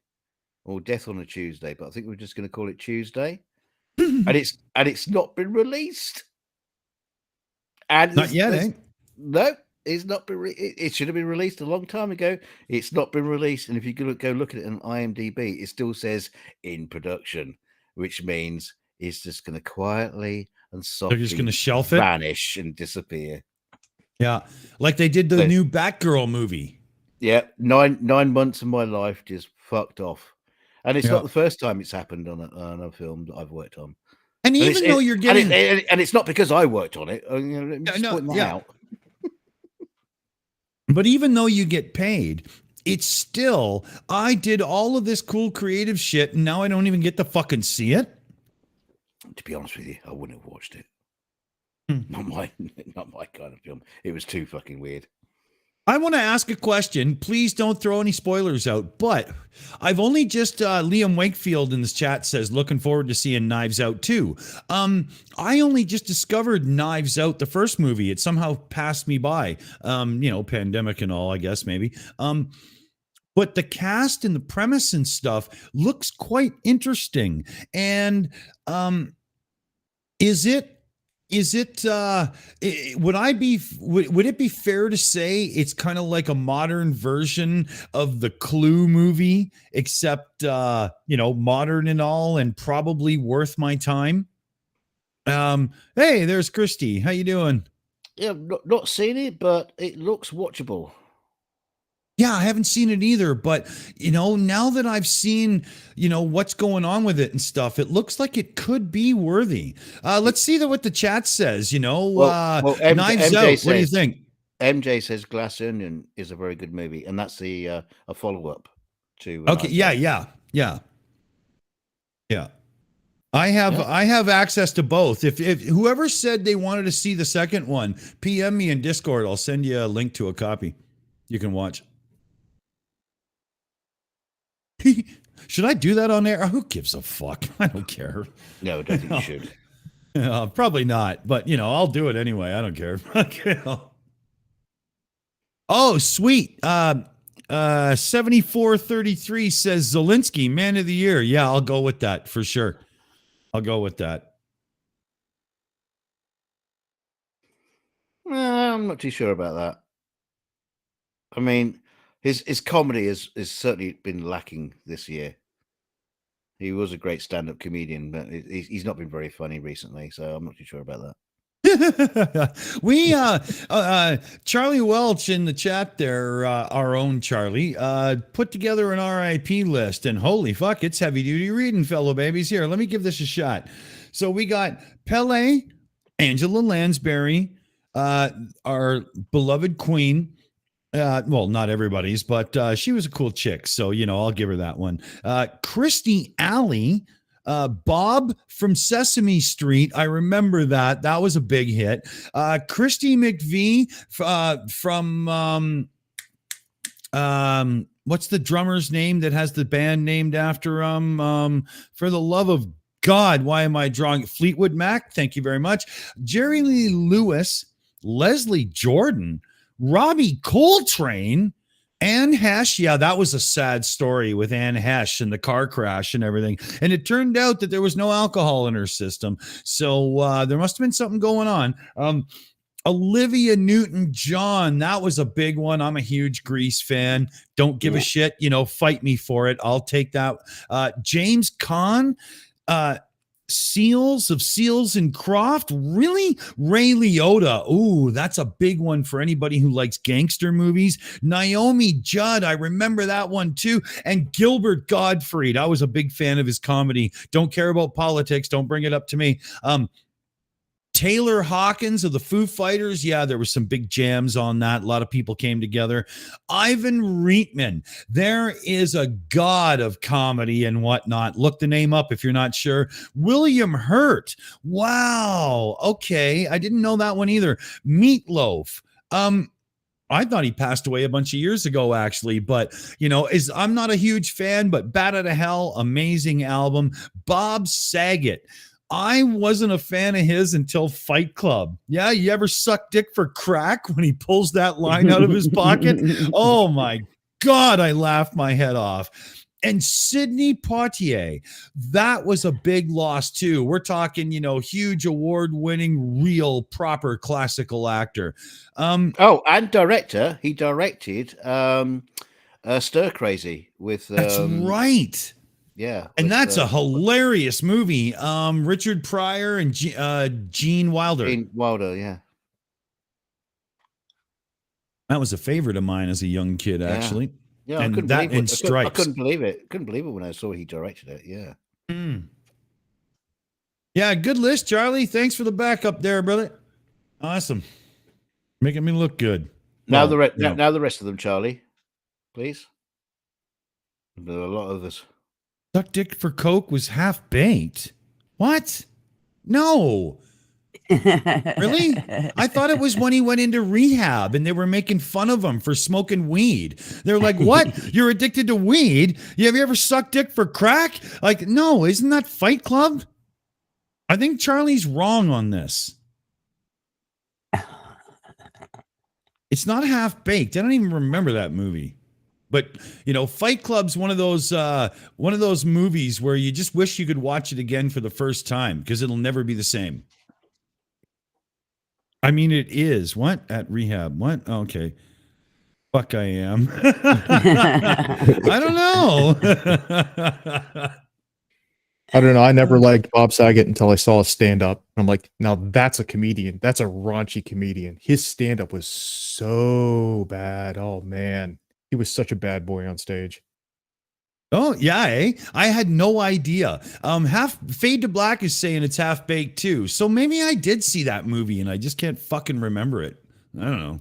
or Death on a Tuesday, but I think we're just going to call it Tuesday. and it's not been released. And not yet, eh? No, it's not been. It should have been released a long time ago. It's not been released, and if you go look at it on IMDb, it still says in production, which means it's just going to quietly and softly they're just going to shelf it, vanish, and disappear. Yeah, like they did the new Batgirl movie. Yeah, 9 months of my life just fucked off, and it's not the first time it's happened on a film that I've worked on. And even though you're getting, and it's not because I worked on it. Out. But even though you get paid, it's still, I did all of this cool creative shit, and now I don't even get to fucking see it. To be honest with you, I wouldn't have watched it. Not my kind of film. It was too fucking weird. I want to ask a question. Please don't throw any spoilers out, but I've only just, Liam Wakefield in this chat says, looking forward to seeing Knives Out too. I only just discovered Knives Out, the first movie. It somehow passed me by, pandemic and all, I guess, maybe. But the cast and the premise and stuff looks quite interesting. And would it be fair to say it's kind of like a modern version of the Clue movie, except modern and all, and probably worth my time? Hey, there's Christy. How you doing? Yeah, not seen it, but it looks watchable. Yeah, I haven't seen it either, but now that I've seen, what's going on with it and stuff, it looks like it could be worthy. Let's see what the chat says. Knives Out. What do you think? MJ says Glass Onion is a very good movie, and that's a follow up to. Okay, yeah. I have access to both. If whoever said they wanted to see the second one, PM me in Discord. I'll send you a link to a copy. You can watch. Should I do that on air? Who gives a fuck? I don't care. No, I don't think you should. Probably not, but I'll do it anyway. I don't care. Oh, sweet. 7433 says Zelensky, man of the year. Yeah, I'll go with that for sure. I'll go with that. I'm not too sure about that. I mean, his comedy has certainly been lacking this year. He was a great stand-up comedian, but he's not been very funny recently, so I'm not too sure about that. We Charlie Welch in the chat there, our own Charlie, put together an RIP list, and holy fuck, it's heavy duty reading, fellow babies. Here, let me give this a shot. So we got Pele, Angela Lansbury, our beloved queen. Well, not everybody's, but she was a cool chick, so I'll give her that one. Christy Alley. Bob from Sesame Street. I remember that. That was a big hit. Christy McVie from what's the drummer's name that has the band named after him? For the love of God, why am I drawing Fleetwood Mac? Thank you very much. Jerry Lee Lewis, Leslie Jordan, Robbie Coltrane, Anne Hesh. Yeah, that was a sad story with Anne Hesh and the car crash and everything. And it turned out that there was no alcohol in her system. So there must have been something going on. Olivia Newton-John, that was a big one. I'm a huge Grease fan. Don't give a shit. Fight me for it. I'll take that. James Caan, Seals of Seals and Croft. Really? Ray Liotta. Ooh, that's a big one for anybody who likes gangster movies. Naomi Judd. I remember that one too. And Gilbert Gottfried. I was a big fan of his comedy. Don't care about politics. Don't bring it up to me. Taylor Hawkins of the Foo Fighters. Yeah, there was some big jams on that. A lot of people came together. Ivan Reitman. There is a god of comedy and whatnot. Look the name up if you're not sure. William Hurt. Wow. Okay. I didn't know that one either. Meatloaf. I thought he passed away a bunch of years ago, actually, but I'm not a huge fan, but Bat Out of Hell, amazing album. Bob Saget. I wasn't a fan of his until Fight Club. Yeah, you ever suck dick for crack when he pulls that line out of his pocket? Oh my God, I laughed my head off. And Sidney Poitier, that was a big loss too. We're talking, huge award-winning, real, proper classical actor. And director. He directed Stir Crazy with. That's right. Yeah. And that's a hilarious movie. Richard Pryor and Gene Wilder. Gene Wilder, yeah. That was a favorite of mine as a young kid, actually. Yeah, and that in Stripes. I couldn't believe it. Couldn't believe it when I saw he directed it. Yeah. Yeah, good list, Charlie. Thanks for the backup there, brother. Awesome. Making me look good. Now the rest of them, Charlie, please. There are a lot of this. Suck dick for coke was half baked. What? No. Really? I thought it was when he went into rehab and they were making fun of him for smoking weed. They're like, what? You're addicted to weed? Have you ever sucked dick for crack? Like, no, isn't that Fight Club? I think Charlie's wrong on this. It's not half baked. I don't even remember that movie. But, Fight Club's one of those movies where you just wish you could watch it again for the first time because it'll never be the same. I mean, it is. What? At rehab. What? Okay. Fuck, I am. I don't know. I don't know. I never liked Bob Saget until I saw a stand-up. I'm like, now that's a comedian. That's a raunchy comedian. His stand-up was so bad. Oh, man. He was such a bad boy on stage. Oh, yeah, eh? I had no idea. Half Fade to Black is saying it's half baked too. So maybe I did see that movie and I just can't fucking remember it. I don't know.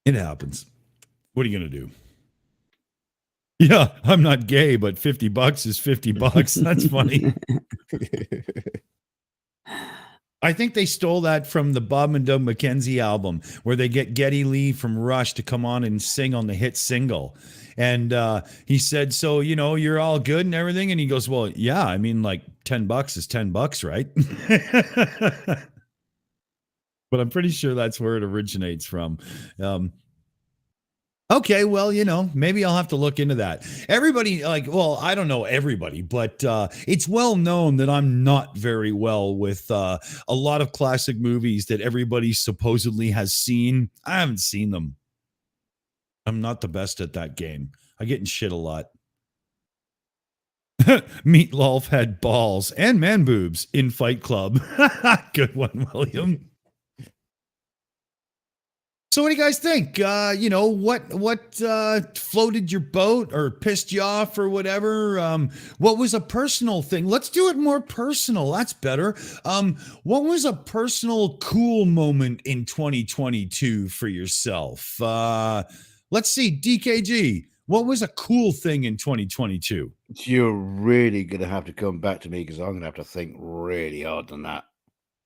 It happens. What are you going to do? Yeah, I'm not gay, but $50 is $50. That's funny. I think they stole that from the Bob and Doug McKenzie album where they get Geddy Lee from Rush to come on and sing on the hit single. And he said, so, you're all good and everything. And he goes, well, yeah, I mean, like $10 is $10, right? but I'm pretty sure that's where it originates from. Okay, well, maybe I'll have to look into that. Everybody, I don't know everybody, but it's well known that I'm not very well with a lot of classic movies that everybody supposedly has seen. I haven't seen them. I'm not the best at that game. I get in shit a lot. Meatloaf had balls and man boobs in Fight Club. Good one, William. So what do you guys think? What floated your boat or pissed you off or whatever? What was a personal thing? Let's do it more personal. That's better. What was a personal cool moment in 2022 for yourself? Let's see, DKG. What was a cool thing in 2022? You're really going to have to come back to me because I'm going to have to think really hard on that.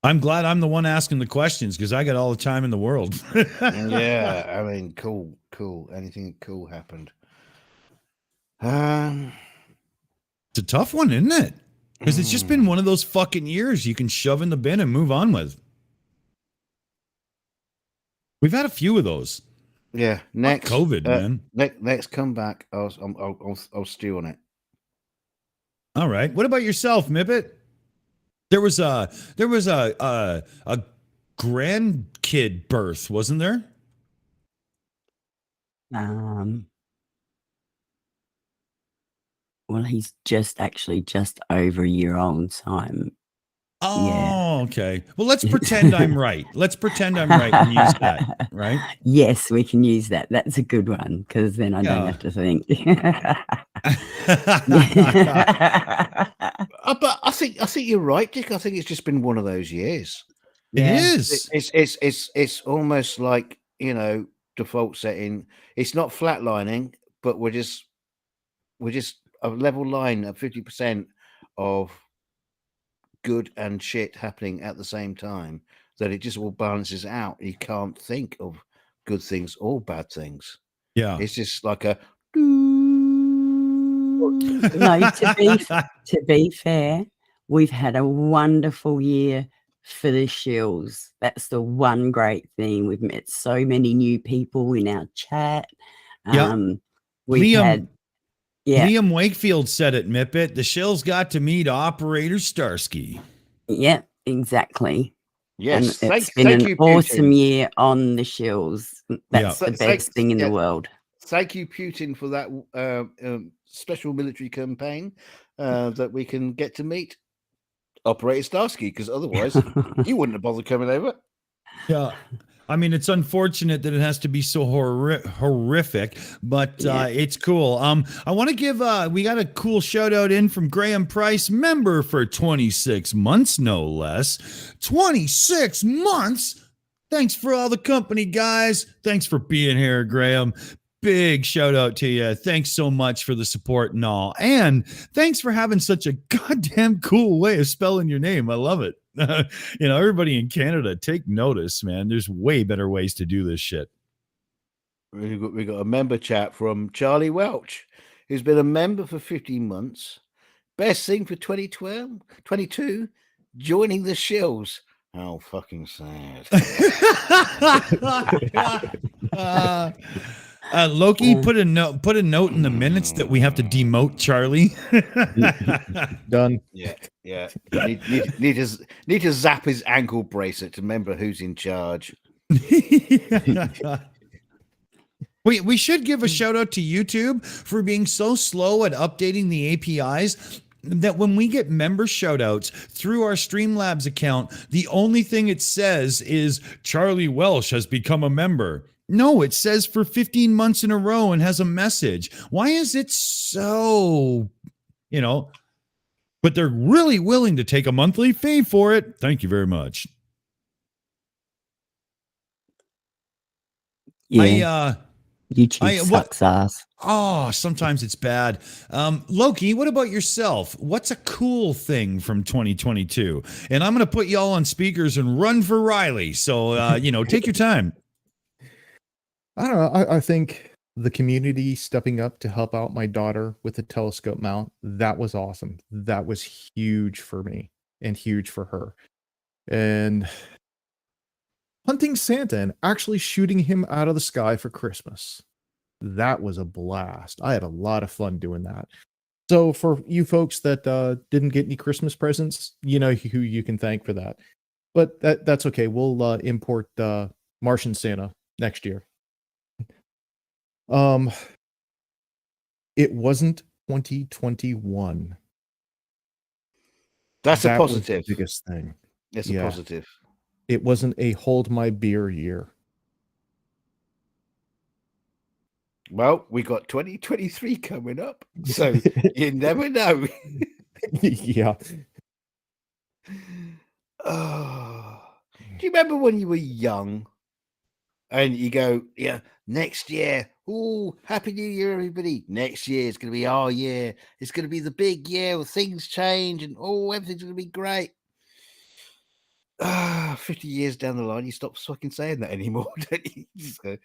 I'm glad I'm the one asking the questions because I got all the time in the world. Yeah, I mean, cool. Anything cool happened? It's a tough one, isn't it? Because it's just been one of those fucking years you can shove in the bin and move on with. We've had a few of those. Yeah, next COVID, man. Next comeback, I'll stew on it. All right. What about yourself, Mipet? There was a grandkid birth, wasn't there? Well, he's just over a year old, so I'm. Oh, yeah. Okay. Well, let's pretend I'm right. Let's pretend I'm right and use that, right? Yes, we can use that. That's a good one because then I don't have to think. But I think you're right, Dick. I think it's just been one of those years. It is. It's almost like default setting. It's not flatlining, but we're just a level line of 50% of good and shit happening at the same time. That it just all balances out. You can't think of good things or bad things. Yeah, it's just like a. No, to be fair, we've had a wonderful year for the Shills. That's the one great thing. We've met so many new people in our chat. Liam Wakefield said it, Mipet. The Shills got to meet Operator Starsky. Yeah, exactly. Yes, and it's been an awesome year on the Shills. That's the best thing in the world. Thank you, Putin, for that special military campaign that we can get to meet Operator Starsky, because otherwise you wouldn't have bothered coming over. Yeah. I mean, it's unfortunate that it has to be so horrific, but it's cool. I want to give, we got a cool shout out in from Graham Price, member for 26 months, no less. 26 months? Thanks for all the company, guys. Thanks for being here, Graham. Big shout out to you. Thanks so much for the support and all. And thanks for having such a goddamn cool way of spelling your name. I love it. Everybody in Canada, take notice, man. There's way better ways to do this shit. We got a member chat from Charlie Welch, who's been a member for 15 months. Best thing for 2022, joining the Shills. How fucking sad. Loki, put a note in the minutes that we have to demote Charlie. Done. Yeah. Need to zap his ankle bracelet to remember who's in charge. We should give a shout out to YouTube for being so slow at updating the APIs that when we get member shout outs through our Streamlabs account, the only thing it says is Charlie Welch has become a member. No, it says for 15 months in a row and has a message. Why is it so, but they're really willing to take a monthly fee for it. Thank you very much. Yeah. YouTube sucks ass. Oh, sometimes it's bad. Loki, what about yourself? What's a cool thing from 2022? And I'm going to put y'all on speakers and run for Riley. So, take your time. I don't know. I think the community stepping up to help out my daughter with the telescope mount, that was awesome. That was huge for me and huge for her. And hunting Santa and actually shooting him out of the sky for Christmas. That was a blast. I had a lot of fun doing that. So for you folks that didn't get any Christmas presents, you know who you can thank for that. But that's okay. We'll import Martian Santa next year. It wasn't 2021. That's a That was positive. the biggest thing. It's Yeah. a positive. It wasn't a hold my beer year. Well, we got 2023 coming up, so you never know. Yeah. Oh, do you remember when you were young and you go, yeah, next year, oh, Happy New Year, everybody. Next year is going to be our year. It's going to be the big year where things change and everything's going to be great. 50 years down the line, you stop fucking saying that anymore, don't you? Just go,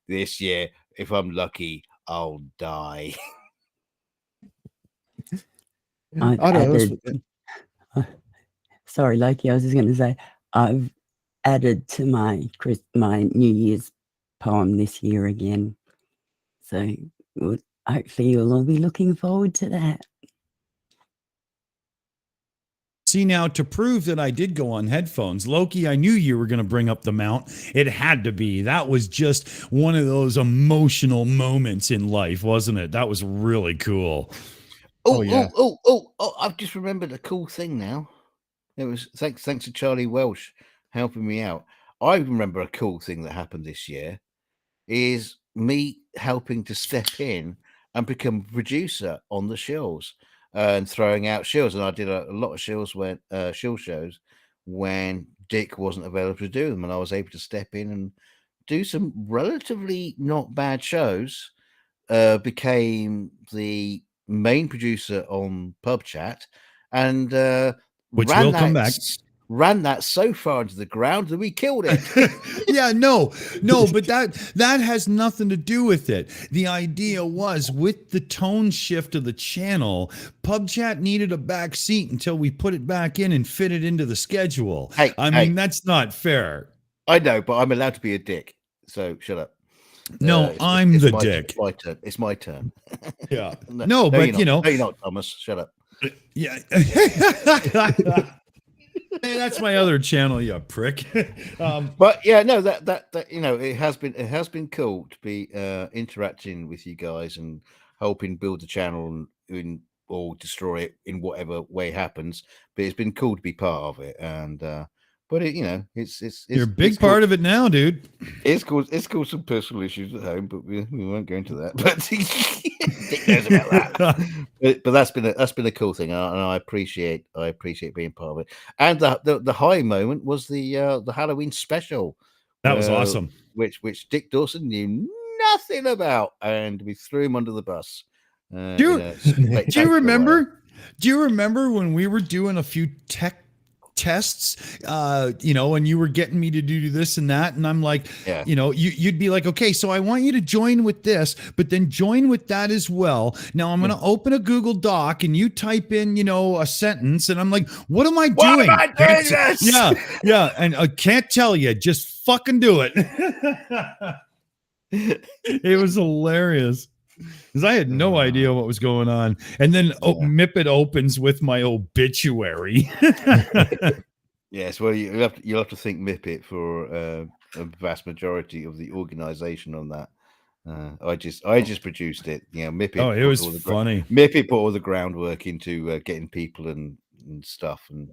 this year, if I'm lucky, I'll die. I've I don't know. added, sorry, Loki, I was just going to say, I've added to my New Year's poem this year again. So hopefully you'll all be looking forward to that. See, now to prove that I did go on headphones, Loki, I knew you were going to bring up the mount. It had to be. That was just one of those emotional moments in life, wasn't it? That was really cool. Yeah. I've just remembered a cool thing now. It was thanks to Charlie Welch helping me out. I remember a cool thing that happened this year is me helping to step in and become producer on the Shills and throwing out Shills. And I did a lot of Shills when Shill shows when Dick wasn't available to do them, and I was able to step in and do some relatively not bad shows. Became the main producer on Pub Chat, and which will come back. Ran that so far into the ground that we killed it. Yeah, no, but that has nothing to do with it. The idea was with the tone shift of the channel, Pub Chat needed a back seat until we put it back in and fit it into the schedule. I mean, that's not fair. I know, but I'm allowed to be a dick, so shut up. No, I'm the dick. It's my turn. Yeah. No, but you know. No, you're not, Thomas. Shut up. Yeah. Hey, that's my other channel, you prick. But yeah, no, that you know, it has been cool to be interacting with you guys and helping build the channel or destroy it in whatever way happens. But it's been cool to be part of it, and but it, you know, it's you're a big part of it now, dude. It's caused some personal issues at home, but we won't go into that. But Dick knows about that. But that's been a cool thing, and I appreciate being part of it. And the high moment was the Halloween special. That was awesome. Which Dick Dawson knew nothing about, and we threw him under the bus. Do you remember? Do you remember when we were doing a few tech tests, you know, and you were getting me to do this and that, and I'm like, yeah. You know, you'd be like, okay, so I want you to join with this, but then join with that as well. Now I'm going to open a Google Doc and you type in, you know, a sentence, and I'm like, what am I doing? Yeah, and I can't tell you, just fucking do it. It was hilarious. Because I had no idea what was going on. And then Mipet opens with my obituary. Yes, well, you'll have to thank Mipet for a vast majority of the organization on that. I just produced it. You know, Mipet. Oh, it was funny. Mipet put all the groundwork into getting people and stuff. And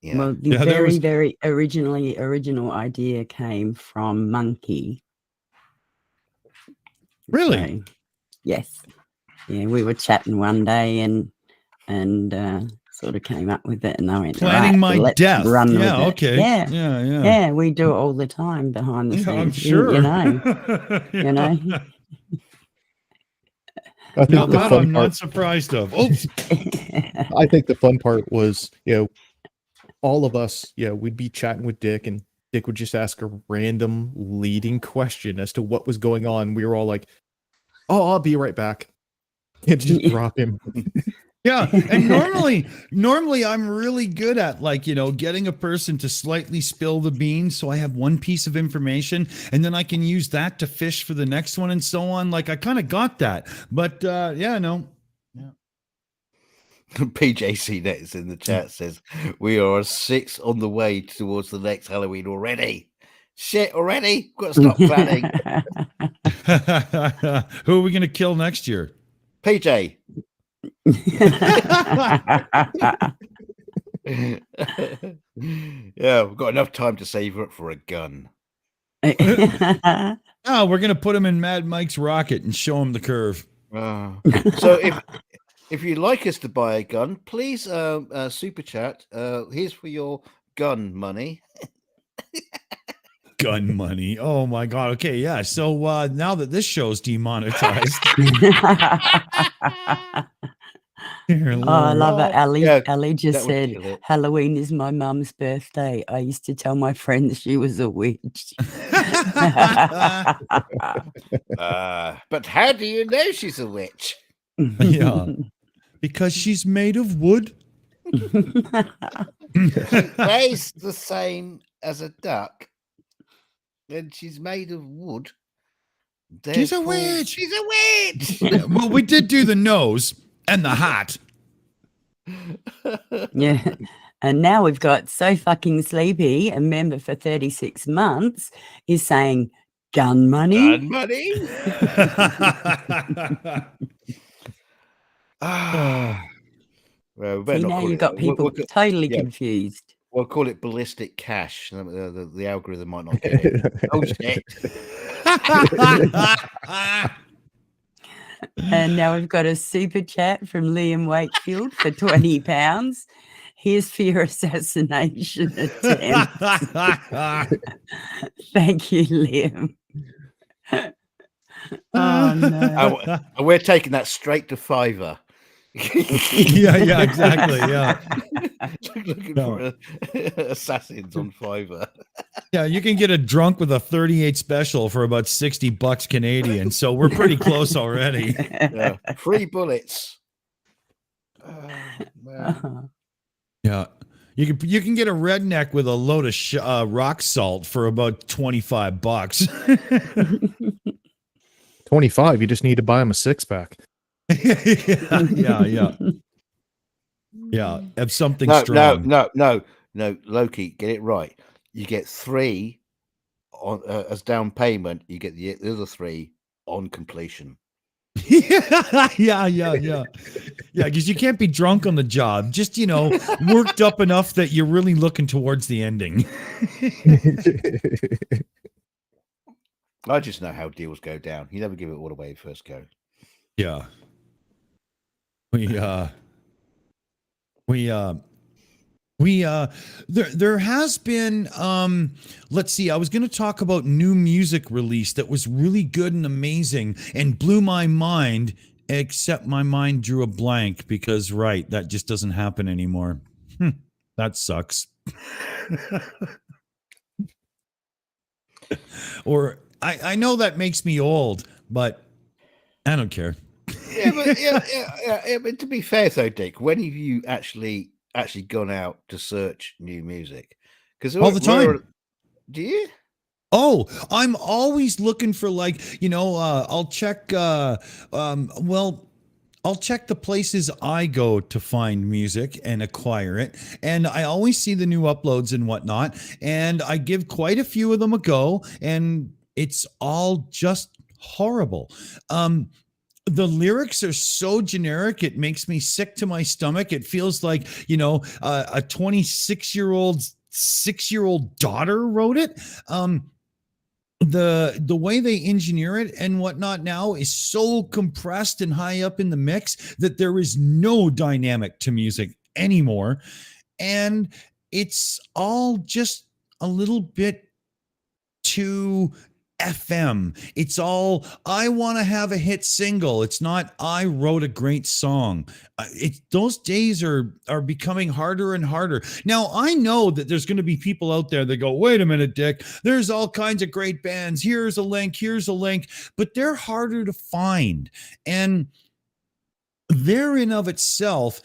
yeah. Well, the very original idea came from Monkey. Really? So, yes. Yeah, we were chatting one day and sort of came up with it, and I went, planning my death. Run with it. Okay. Yeah. Yeah. We do it all the time behind the scenes. I'm sure. You know. You know. I think I'm not surprised of. Oops. I think the fun part was, you know, all of us, we'd be chatting with Dick, and Dick would just ask a random leading question as to what was going on. We were all like, "Oh, I'll be right back," and just drop him. Yeah, and normally I'm really good at like, getting a person to slightly spill the beans so I have one piece of information and then I can use that to fish for the next one and so on. Like I kind of got that. But yeah, no. Yeah. PJC Nets in the chat says we are 6 on the way towards the next Halloween already. Shit, already? Got to stop planning. Who are we going to kill next year? PJ. Yeah, we've got enough time to save up for a gun. Oh, we're going to put him in Mad Mike's rocket and show him the curve. So if you'd like us to buy a gun, please super chat. Here's for your gun money. Gun money. Oh my god. Okay, yeah. So now that this show's demonetized. I love it. Ali just would said kill it. Halloween is my mum's birthday. I used to tell my friends she was a witch. But how do you know she's a witch? Yeah. Because she's made of wood. Weighs the same as a duck. And she's made of wood. She's a witch. She's a witch. Yeah, well, we did do the nose and the hat. Yeah. And now we've got So Fucking Sleepy, a member for 36 months, is saying gun money. Gun money. Well, we better See, not now call you've it- got people totally yeah. confused. We'll call it ballistic cash. The algorithm might not get it. Oh shit. And now we've got a super chat from Liam Wakefield for £20. Here's for your assassination attempt. Thank you, Liam. Oh no. And we're taking that straight to Fiverr. Yeah, exactly. Yeah. Looking for assassins on Fiverr. Yeah, you can get a drunk with a 38 special for about $60 Canadian. So we're pretty close already. Yeah. Free bullets. Man. Yeah. You can get a redneck with a load of rock salt for about $25. 25. You just need to buy him a 6-pack. Yeah. Have something strong. No, Loki, get it right. You get 3 on as down payment. You get the other 3 on completion. Yeah. Because you can't be drunk on the job. Just worked up enough that you're really looking towards the ending. I just know how deals go down. You never give it all away first go. Yeah. There has been let's see, I was going to talk about new music release that was really good and amazing and blew my mind, except my mind drew a blank because that just doesn't happen anymore. That sucks. Or I know that makes me old, but I don't care. But to be fair though, Dick, when have you actually gone out to search new music? Because all the time. Do you? Oh, I'm always looking for I'll check I'll check the places I go to find music and acquire it. And I always see the new uploads and whatnot. And I give quite a few of them a go. And it's all just horrible. The lyrics are so generic. It makes me sick to my stomach. It feels like, a 26-year-old, 6-year-old daughter wrote it. The way they engineer it and whatnot now is so compressed and high up in the mix that there is no dynamic to music anymore. And it's all just a little bit too FM. It's all, I want to have a hit single. It's not, I wrote a great song. Those days are becoming harder and harder. Now, I know that there's going to be people out there that go, wait a minute, Dick, there's all kinds of great bands. Here's a link, but they're harder to find. And there in of itself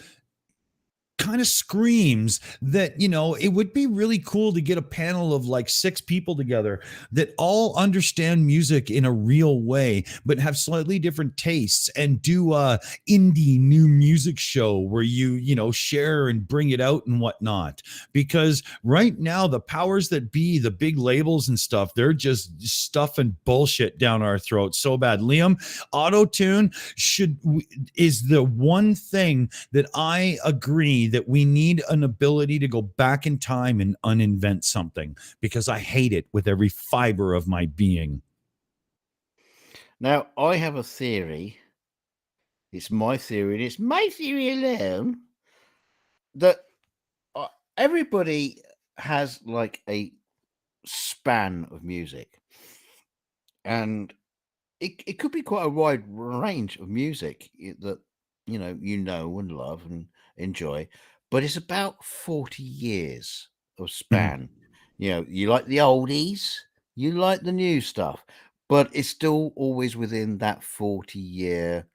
kind of screams that, you know, it would be really cool to get a panel of like 6 people together that all understand music in a real way, but have slightly different tastes, and do a indie new music show where you know, share and bring it out and whatnot. Because right now, the powers that be, the big labels and stuff, they're just stuffing bullshit down our throats so bad. Liam, auto-tune is the one thing that I agree that we need an ability to go back in time and uninvent something, because I hate it with every fiber of my being. Now, I have a theory. It's my theory, and it's my theory alone, that everybody has like a span of music, and it could be quite a wide range of music that you know and love and enjoy, but it's about 40 years of span. You know, you like the oldies, you like the new stuff, but it's still always within that 40-year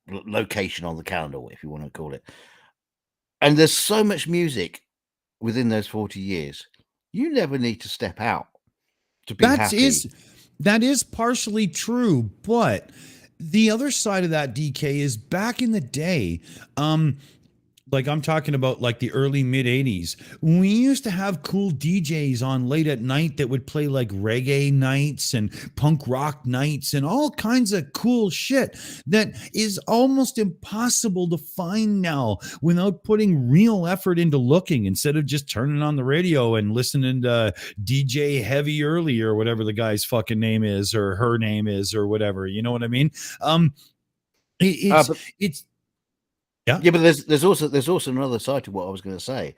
location on the calendar, if you want to call it. And there's so much music within those 40 years. You never need to step out to be happy. That is partially true, but the other side of that, DK, is back in the day, like I'm talking about like the early mid 80s, we used to have cool DJs on late at night that would play like reggae nights and punk rock nights and all kinds of cool shit that is almost impossible to find now without putting real effort into looking, instead of just turning on the radio and listening to DJ Heavy Early or whatever the guy's fucking name is or her name is or whatever. You know what I mean? It's yeah. Yeah, but there's also another side to what I was going to say.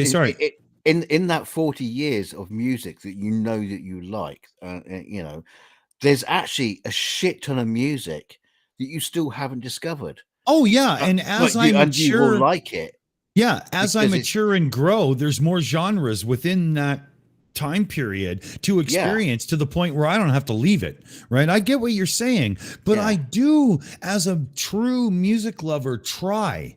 Sorry. In that 40 years of music that you know that you like, you know, there's actually a shit ton of music that you still haven't discovered. Oh yeah, and as I mature, and you will like it. Yeah, as I mature and grow, there's more genres within that time period to experience, to the point where I don't have to leave it, right? I get what you're saying, but I do, as a true music lover, try.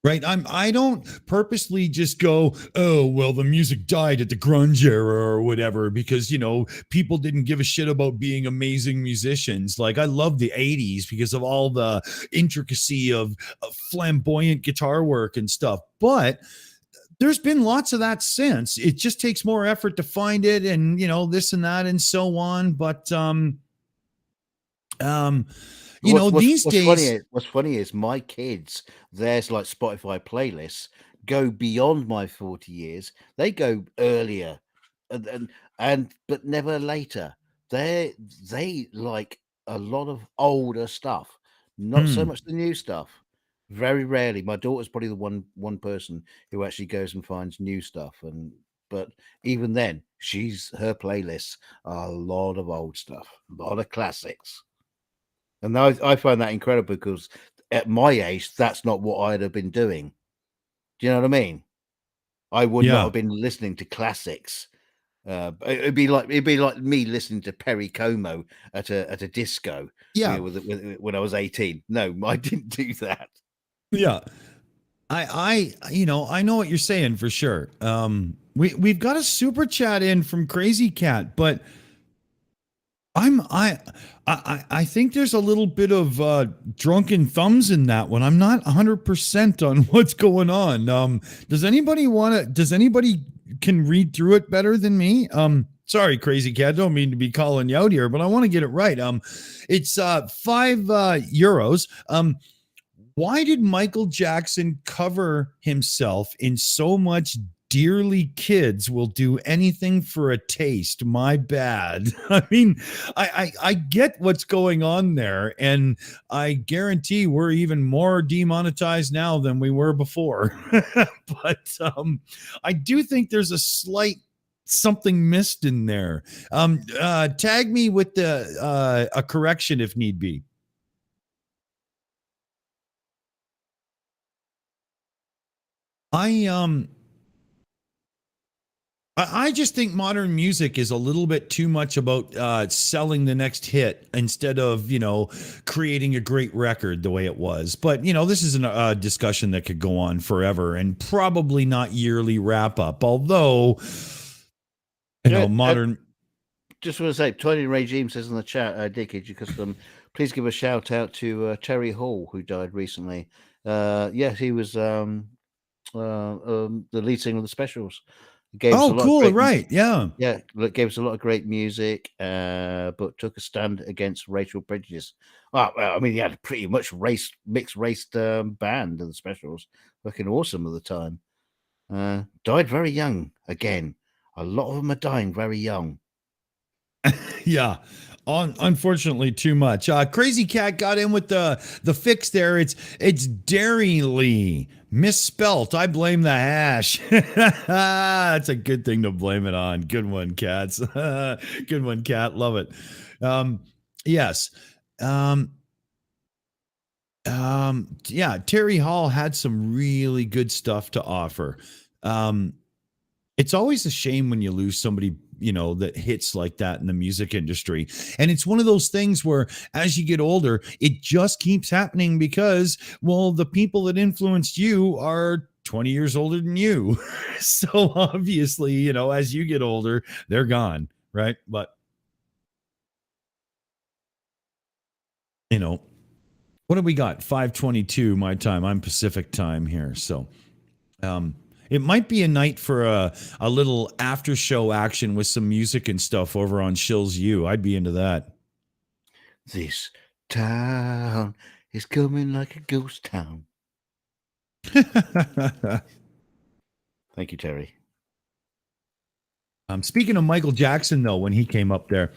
Right. I don't purposely just go, oh, well, the music died at the grunge era or whatever, because, you know, people didn't give a shit about being amazing musicians. Like, I love the 80s because of all the intricacy of flamboyant guitar work and stuff. But there's been lots of that since. It just takes more effort to find it, and, you know, this and that and so on. But you know, these days, what's funny is my kids, there's like Spotify playlists go beyond my 40 years. They go earlier and but never later. They like a lot of older stuff, not so much the new stuff. Very rarely. My daughter's probably the one person who actually goes and finds new stuff, but even then, her playlists are a lot of old stuff, a lot of classics. And I find that incredible, because at my age, that's not what I'd have been doing. Do you know what I mean? I would not have been listening to classics. It'd be like me listening to Perry Como at a disco. Yeah, you know, when I was 18. No, I didn't do that. Yeah, I you know, I know what you're saying for sure. We've got a super chat in from Crazy Cat, but I think there's a little bit of drunken thumbs in that one. I'm not 100% on what's going on. Does anybody can read through it better than me? Sorry, Crazy Cat, don't mean to be calling you out here, but I want to get it right. It's 5 euros. Why did Michael Jackson cover himself in so much dearly kids will do anything for a taste? My bad. I mean, I get what's going on there, and I guarantee we're even more demonetized now than we were before. But I do think there's a slight something missed in there. Tag me with a correction if need be. I I just think modern music is a little bit too much about selling the next hit instead of, creating a great record the way it was. But, this is a discussion that could go on forever and probably not yearly wrap up. Although, modern. Just want to say, Tony Regime says in the chat, DKG Custom, please give a shout out to Terry Hall, who died recently. Yes, he was the lead singer of the Specials. Cool. Right. Yeah. Yeah. Gave us a lot of great music, but took a stand against racial prejudice. Well, I mean, he had a pretty much mixed race band of the Specials. Looking awesome at the time. Died very young again. A lot of them are dying very young. Yeah. Unfortunately, too much. Crazy Cat got in with the fix there. It's Dairy Lee. Misspelt. I blame the hash. That's a good thing to blame it on. Good one, Cats. Good one, Cat. Love it. Yes. Yeah, Terry Hall had some really good stuff to offer. It's always a shame when you lose somebody, that hits like that in the music industry. And it's one of those things where as you get older, it just keeps happening because, well, the people that influenced you are 20 years older than you. So obviously, as you get older, they're gone. Right. But, what do we got? 5:22 my time. I'm Pacific time here. So, it might be a night for a little after show action with some music and stuff over on Shills U. I'd be into that. This town is coming like a ghost town. Thank you, Terry. Speaking of Michael Jackson, though, when he came up there,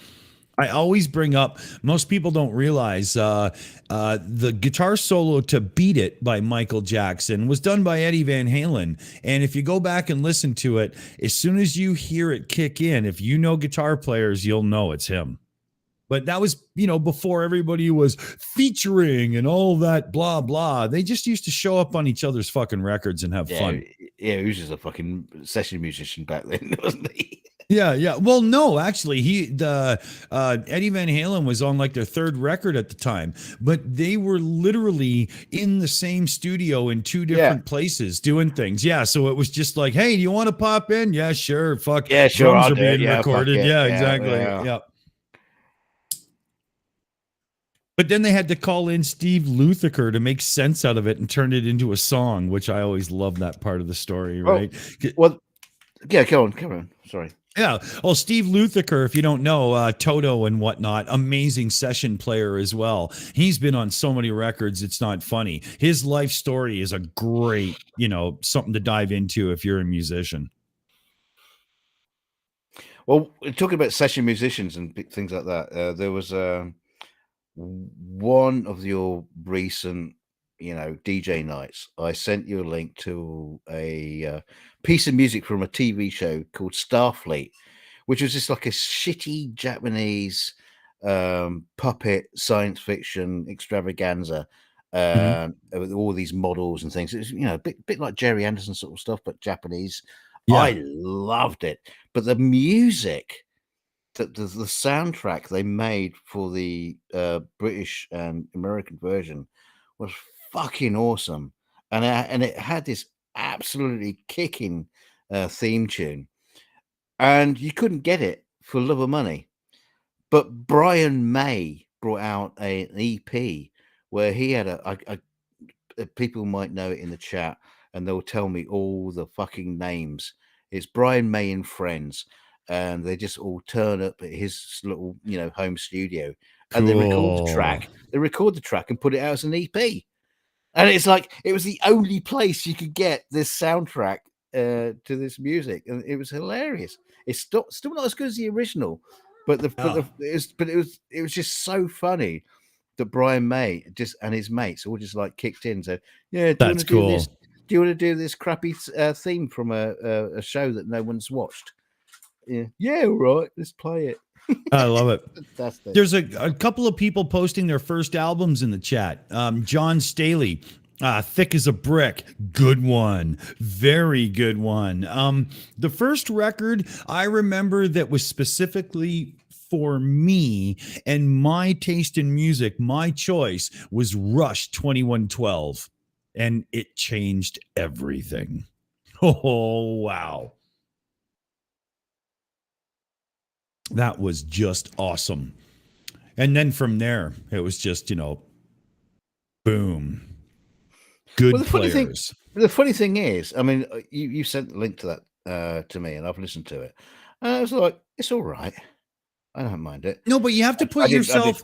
I always bring up, most people don't realize the guitar solo to Beat It by Michael Jackson was done by Eddie Van Halen. And if you go back and listen to it, as soon as you hear it kick in, if you know guitar players, you'll know it's him. But that was, before everybody was featuring and all that blah, blah. They just used to show up on each other's fucking records and have fun. Yeah, he was just a fucking session musician back then, wasn't he? Yeah. Well, no, actually, Eddie Van Halen was on like their third record at the time, but they were literally in the same studio in two different places doing things. Yeah. So it was just like, hey, do you want to pop in? Yeah, sure. Fuck. Yeah, sure. Drums are being recorded. Yeah, exactly. Yeah. But then they had to call in Steve Lukather to make sense out of it and turn it into a song, which I always love that part of the story, right? Well, yeah, come on. Sorry. Yeah. Well, Steve Lukather, if you don't know, Toto and whatnot, amazing session player as well. He's been on so many records, it's not funny. His life story is a great, something to dive into if you're a musician. Well, talking about session musicians and things like that, there was one of your recent, DJ nights. I sent you a link to a piece of music from a TV show called Starfleet, which was just like a shitty Japanese puppet science fiction extravaganza with all these models and things. It was, a bit like Jerry Anderson sort of stuff, but Japanese. Yeah. I loved it. But the music, the soundtrack they made for the British and American version was fucking awesome, and it had this absolutely kicking theme tune, and you couldn't get it for love or money. But Brian May brought out an EP where he had a people might know it in the chat, and they'll tell me all the fucking names. It's Brian May and Friends, and they just all turn up at his little, home studio, and they record the track. They record the track and put it out as an EP. And it's like, it was the only place you could get this soundtrack to this music. And it was hilarious. It's still not as good as the original, but it was just so funny that Brian May and his mates all just like kicked in. So yeah, that's cool. Do you want to do this crappy theme from a show that no one's watched? Yeah, all right, let's play it. I love it. Fantastic. There's a couple of people posting their first albums in the chat. John Staley, Thick as a Brick. Good one. Very good one. The first record I remember that was specifically for me and my taste in music, my choice was Rush 2112. And it changed everything. Oh, wow. That was just awesome. And then from there, it was just, boom. Good players. The funny thing is, I mean, you sent the link to that to me, and I've listened to it, and I was like, it's all right. I don't mind it. No, but you have to put yourself.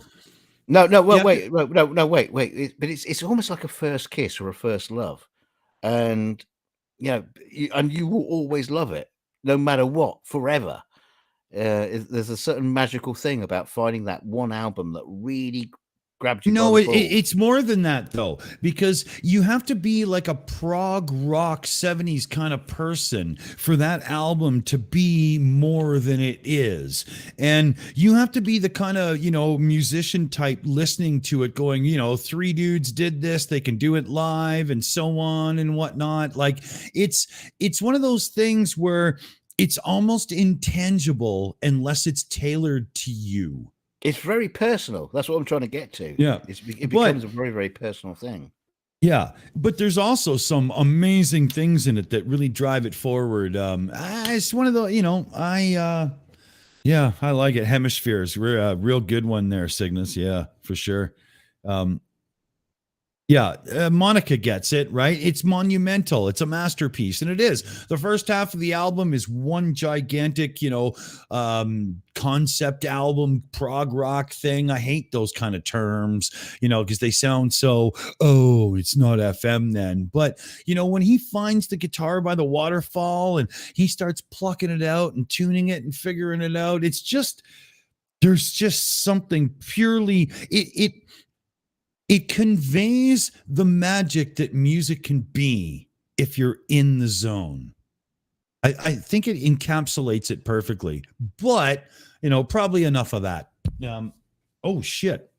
No. Well, wait. But it's almost like a first kiss or a first love, and you will always love it, no matter what, forever. There's a certain magical thing about finding that one album that really grabbed you. No, it's more than that, though, because you have to be like a prog rock 70s kind of person for that album to be more than it is. And you have to be the kind of, musician type listening to it going, three dudes did this, they can do it live and so on and whatnot. Like it's one of those things where it's almost intangible unless it's tailored to you. It's very personal. That's what I'm trying to get to. Yeah. It becomes a very, very personal thing. Yeah. But there's also some amazing things in it that really drive it forward. It's one of the, I like it. Hemispheres. We're a real good one there, Cygnus. Yeah, for sure. Monica gets it, right? It's monumental. It's a masterpiece, and it is. The first half of the album is one gigantic, concept album, prog rock thing. I hate those kind of terms, because they sound so, it's not FM then. But, when he finds the guitar by the waterfall and he starts plucking it out and tuning it and figuring it out, it's just, there's just something purely, it conveys the magic that music can be if you're in the zone. I think it encapsulates it perfectly, but, probably enough of that. Oh, shit.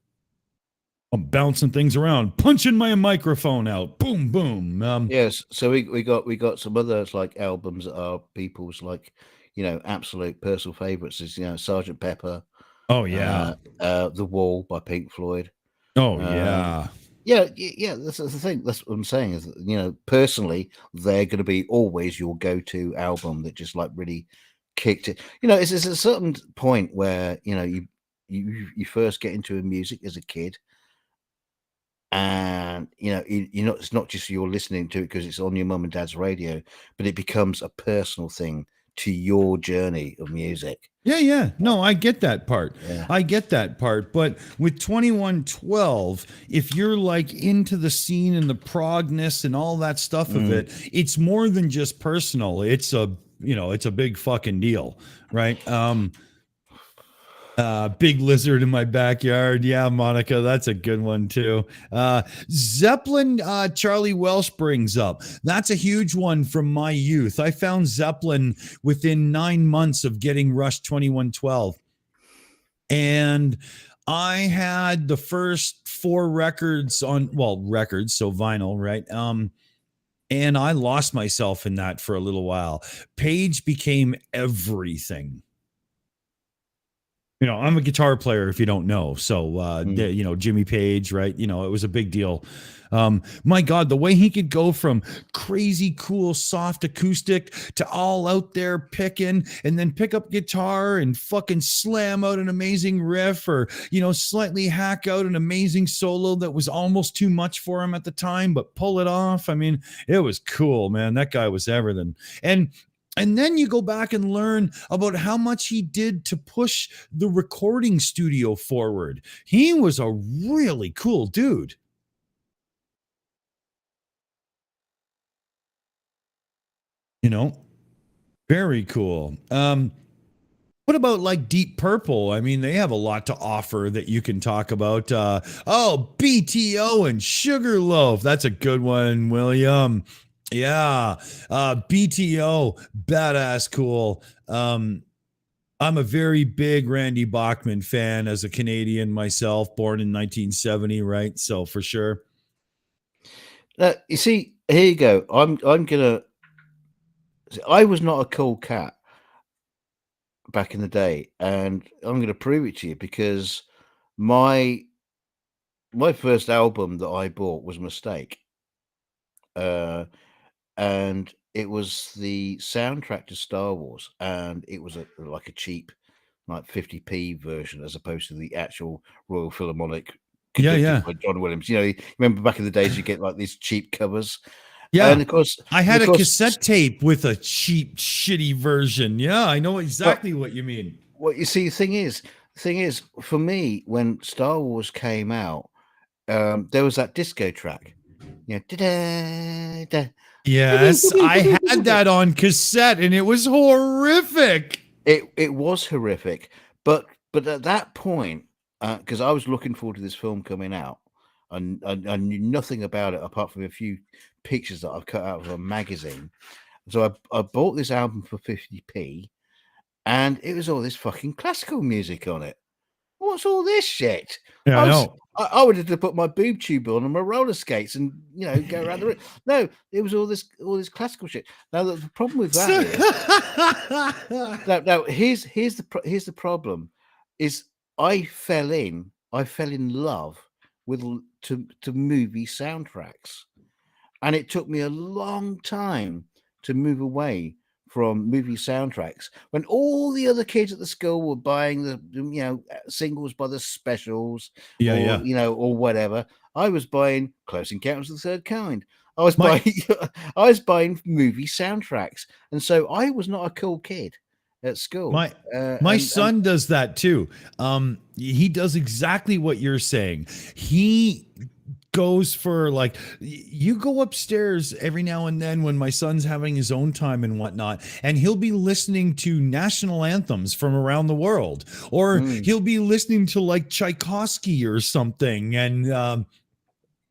I'm bouncing things around, punching my microphone out. Boom, boom. Yes. So we got some others like albums that are people's like, absolute personal favorites is, Sgt. Pepper. Oh, yeah. The Wall by Pink Floyd. Oh, yeah. Yeah. That's the thing. That's what I'm saying is, personally, they're going to be always your go-to album that just like really kicked it. It's a certain point where, you first get into music as a kid. And, it's not just you're listening to it because it's on your mum and dad's radio, but it becomes a personal thing to your journey of music. Yeah. No, I get that part. Yeah. I get that part. But with 2112, if you're like into the scene and the progness and all that stuff of it, it's more than just personal. It's a big fucking deal, right? Big lizard in my backyard. Yeah, Monica, that's a good one too. Zeppelin, Charlie Welch brings up. That's a huge one from my youth. I found Zeppelin within 9 months of getting Rush 2112. And I had the first 4 records so vinyl, right? And I lost myself in that for a little while. Page became everything. I'm a guitar player, if you don't know. So, Jimmy Page, right? It was a big deal. My God, the way he could go from crazy cool soft acoustic to all out there picking and then pick up guitar and fucking slam out an amazing riff or, slightly hack out an amazing solo that was almost too much for him at the time, but pull it off. I mean, it was cool, man. That guy was everything. And then you go back and learn about how much he did to push the recording studio forward. He was a really cool dude. Very cool. What about like Deep Purple? I mean, they have a lot to offer that you can talk about. BTO and Sugarloaf. That's a good one, William. Yeah. BTO, badass cool. I'm a very big Randy Bachman fan as a Canadian myself, born in 1970, right? So for sure. You see, here you go. I'm gonna. I was not a cool cat back in the day, and I'm gonna prove it to you because my first album that I bought was a mistake, and it was the soundtrack to Star Wars, and it was like a cheap, like 50p version as opposed to the actual Royal Philharmonic conducted by John Williams. You know, you remember back in the days you get like these cheap covers. Yeah, and of course I had a cassette tape with a cheap, shitty version. Yeah, I know exactly what you mean. What you see, the thing is, for me, when Star Wars came out, there was that disco track. Yeah, yes, I had that on cassette, and it was horrific. It was horrific, but at that point, because I was looking forward to this film coming out, and I knew nothing about it apart from a few pictures that I've cut out of a magazine. So I bought this album for 50p, and it was all this fucking classical music on it. What's all this shit? Yeah, I know. I would have to put my boob tube on and my roller skates and go around the room. No, it was all this classical shit. Now the problem with that is, now here's the problem is I fell in love with to movie soundtracks, and it took me a long time to move away from movie soundtracks when all the other kids at the school were buying the singles by the Specials, or whatever. I was buying Close Encounters of the Third Kind. I was buying movie soundtracks, and so I was not a cool kid at school. My son does that too. He does exactly what you're saying. He goes for, like, you go upstairs every now and then when my son's having his own time and whatnot, and he'll be listening to national anthems from around the world, or he'll be listening to like Tchaikovsky or something, and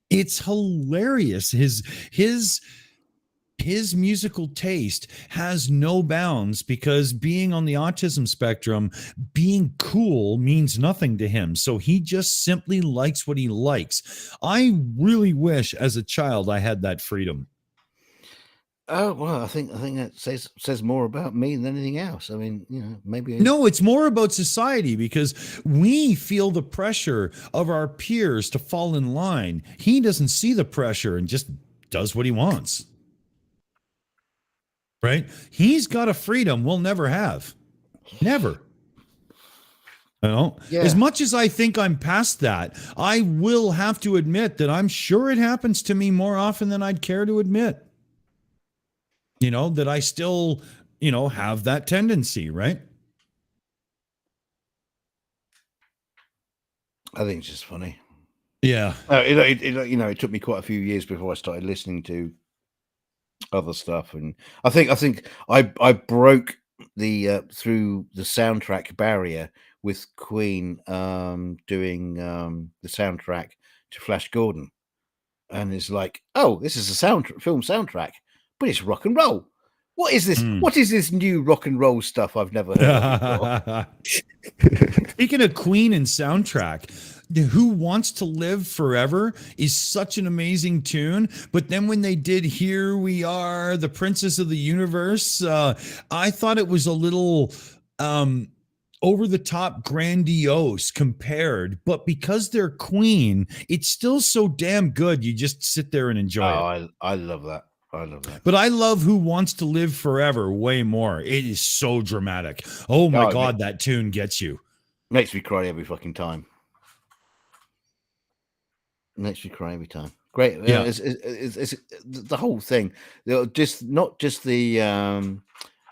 it's hilarious. His musical taste has no bounds because, being on the autism spectrum, being cool means nothing to him. So he just simply likes what he likes. I really wish as a child I had that freedom. Oh, well, I think that says more about me than anything else. I mean, maybe. No, it's more about society because we feel the pressure of our peers to fall in line. He doesn't see the pressure and just does what he wants. Right? He's got a freedom we'll never have. Never. As much as I think I'm past that, I will have to admit that I'm sure it happens to me more often than I'd care to admit. That I still, have that tendency, right? I think it's just funny. Yeah. It took me quite a few years before I started listening to other stuff, and I think I broke the through the soundtrack barrier with Queen doing the soundtrack to Flash Gordon, and it's like, oh, this is a film soundtrack, but it's rock and roll. What is this? What is this new rock and roll stuff I've never heard of before? Speaking of Queen and soundtrack, Who Wants to Live Forever is such an amazing tune. But then when they did Here We Are, the Princess of the Universe, I thought it was a little over the top grandiose compared. But because they're Queen, it's still so damn good. You just sit there and enjoy it. I love that. I love that. But I love Who Wants to Live Forever way more. It is so dramatic. Oh my God, that tune gets you. Makes me cry every fucking time. Makes me cry every time. Great. Yeah. It's the whole thing. Not just the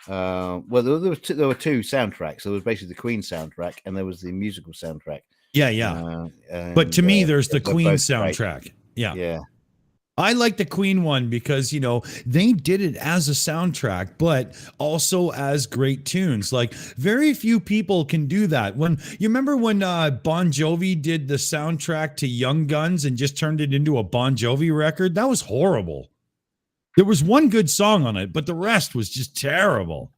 well, there were two soundtracks. There was basically the Queen soundtrack and there was the musical soundtrack. Yeah. But to me, there's the Queen soundtrack. Great. Yeah. I like the Queen one because, they did it as a soundtrack, but also as great tunes. Like, very few people can do that. You remember when Bon Jovi did the soundtrack to Young Guns and just turned it into a Bon Jovi record? That was horrible. There was one good song on it, but the rest was just terrible.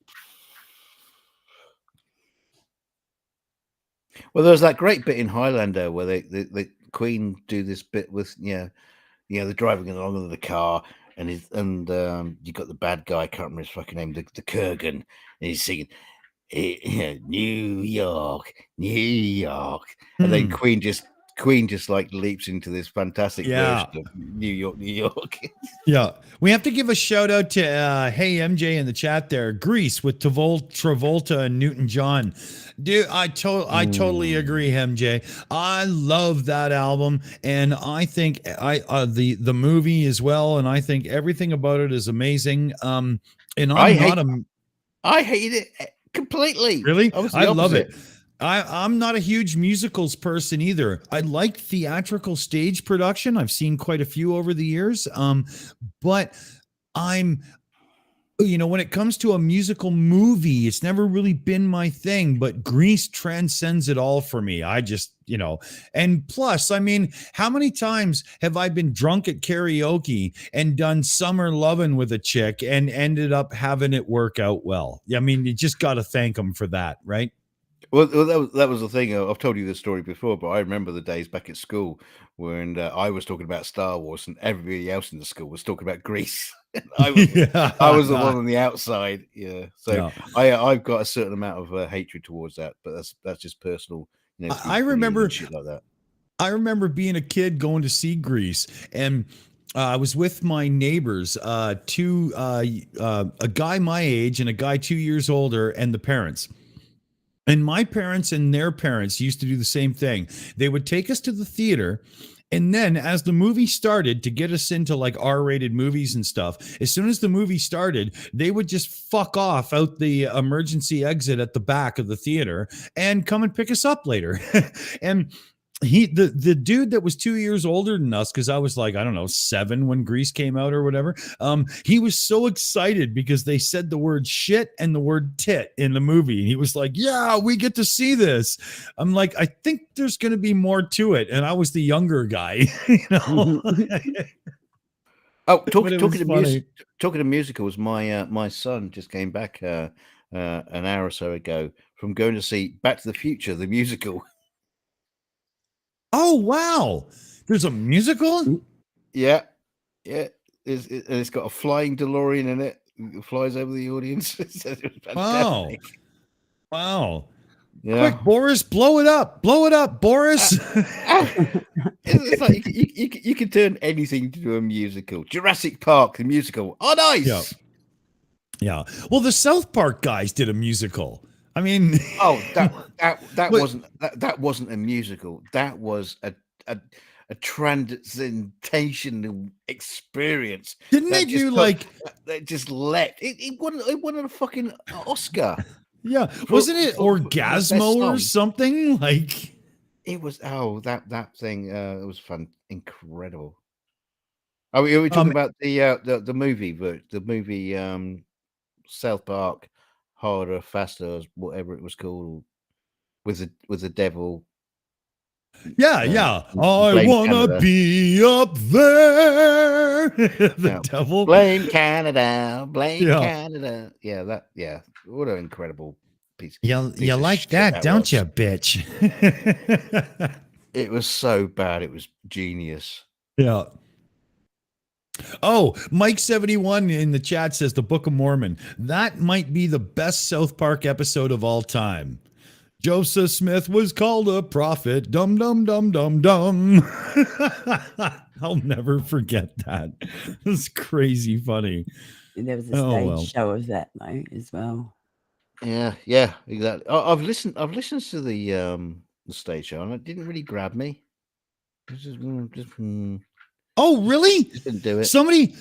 Well, there was that great bit in Highlander where the Queen do this bit with, they're driving along in the car, and you got the bad guy. I can't remember his fucking name. The Kurgan, and he's singing. New York, New York, and then Queen just like leaps into this fantastic version of New York, New York. Yeah, we have to give a shout out to Hey MJ in the chat there. Grease with Travolta and Newton John. Dude, I totally agree, MJ. I love that album, and I think the movie as well, and I think everything about it is amazing. And I hated it completely. Really? I love it. I'm not a huge musicals person either. I like theatrical stage production. I've seen quite a few over the years. But when it comes to a musical movie, it's never really been my thing, but Grease transcends it all for me. I just, and plus, I mean, how many times have I been drunk at karaoke and done Summer Lovin' with a chick and ended up having it work out well? I mean, you just got to thank them for that, right? Well, that was the thing. I've told you this story before, but I remember the days back at school when I was talking about Star Wars and everybody else in the school was talking about Grease. I was the one on the outside. Yeah. So I've got a certain amount of hatred towards that, but that's just personal. I remember shit like that. I remember being a kid going to see Grease, and I was with my neighbors, a guy my age and a guy 2 years older, and the parents. And my parents and their parents used to do the same thing. They would take us to the theater, and then as the movie started, to get us into like R-rated movies and stuff, as soon as the movie started, they would just fuck off out the emergency exit at the back of the theater and come and pick us up later. And the dude that was 2 years older than us, because I was like, I don't know, 7 when Grease came out or whatever. He was so excited because they said the word shit and the word tit in the movie. And he was like, yeah, we get to see this. I'm like, I think there's going to be more to it. And I was the younger guy, Oh, talking to musicals, my son just came back an hour or so ago from going to see Back to the Future, the musical. Oh, wow. There's a musical? Yeah. It's got a flying DeLorean in it. It flies over the audience. Wow. Yeah. Quick, Boris, blow it up, Boris. It's like you can turn anything into a musical. Jurassic Park, the musical. Oh, nice. Yeah. Well, the South Park guys did a musical. I mean, that wasn't a musical. That was a transcendentational experience. Didn't they do like they just leapt? It won a fucking Oscar. Yeah, wasn't it Orgasmo or something? Like it was. Oh, that thing. It was fun, incredible. Oh, we were talking about the movie, but the movie South Park. Harder, faster, whatever it was called, with the devil. Yeah. I wanna be up there. The devil. Blame Canada. Blame Canada. Yeah. What an incredible piece. You like that, don't you, bitch? It was so bad. It was genius. Yeah. Oh, Mike71 in the chat says the Book of Mormon. That might be the best South Park episode of all time. Joseph Smith was called a prophet. Dum, dum, dum, dum, dum. I'll never forget that. It's crazy funny. There was a stage show of that, though, as well. Yeah, exactly. I've listened to the stage show, and it didn't really grab me. Oh, really? Didn't do it. Somebody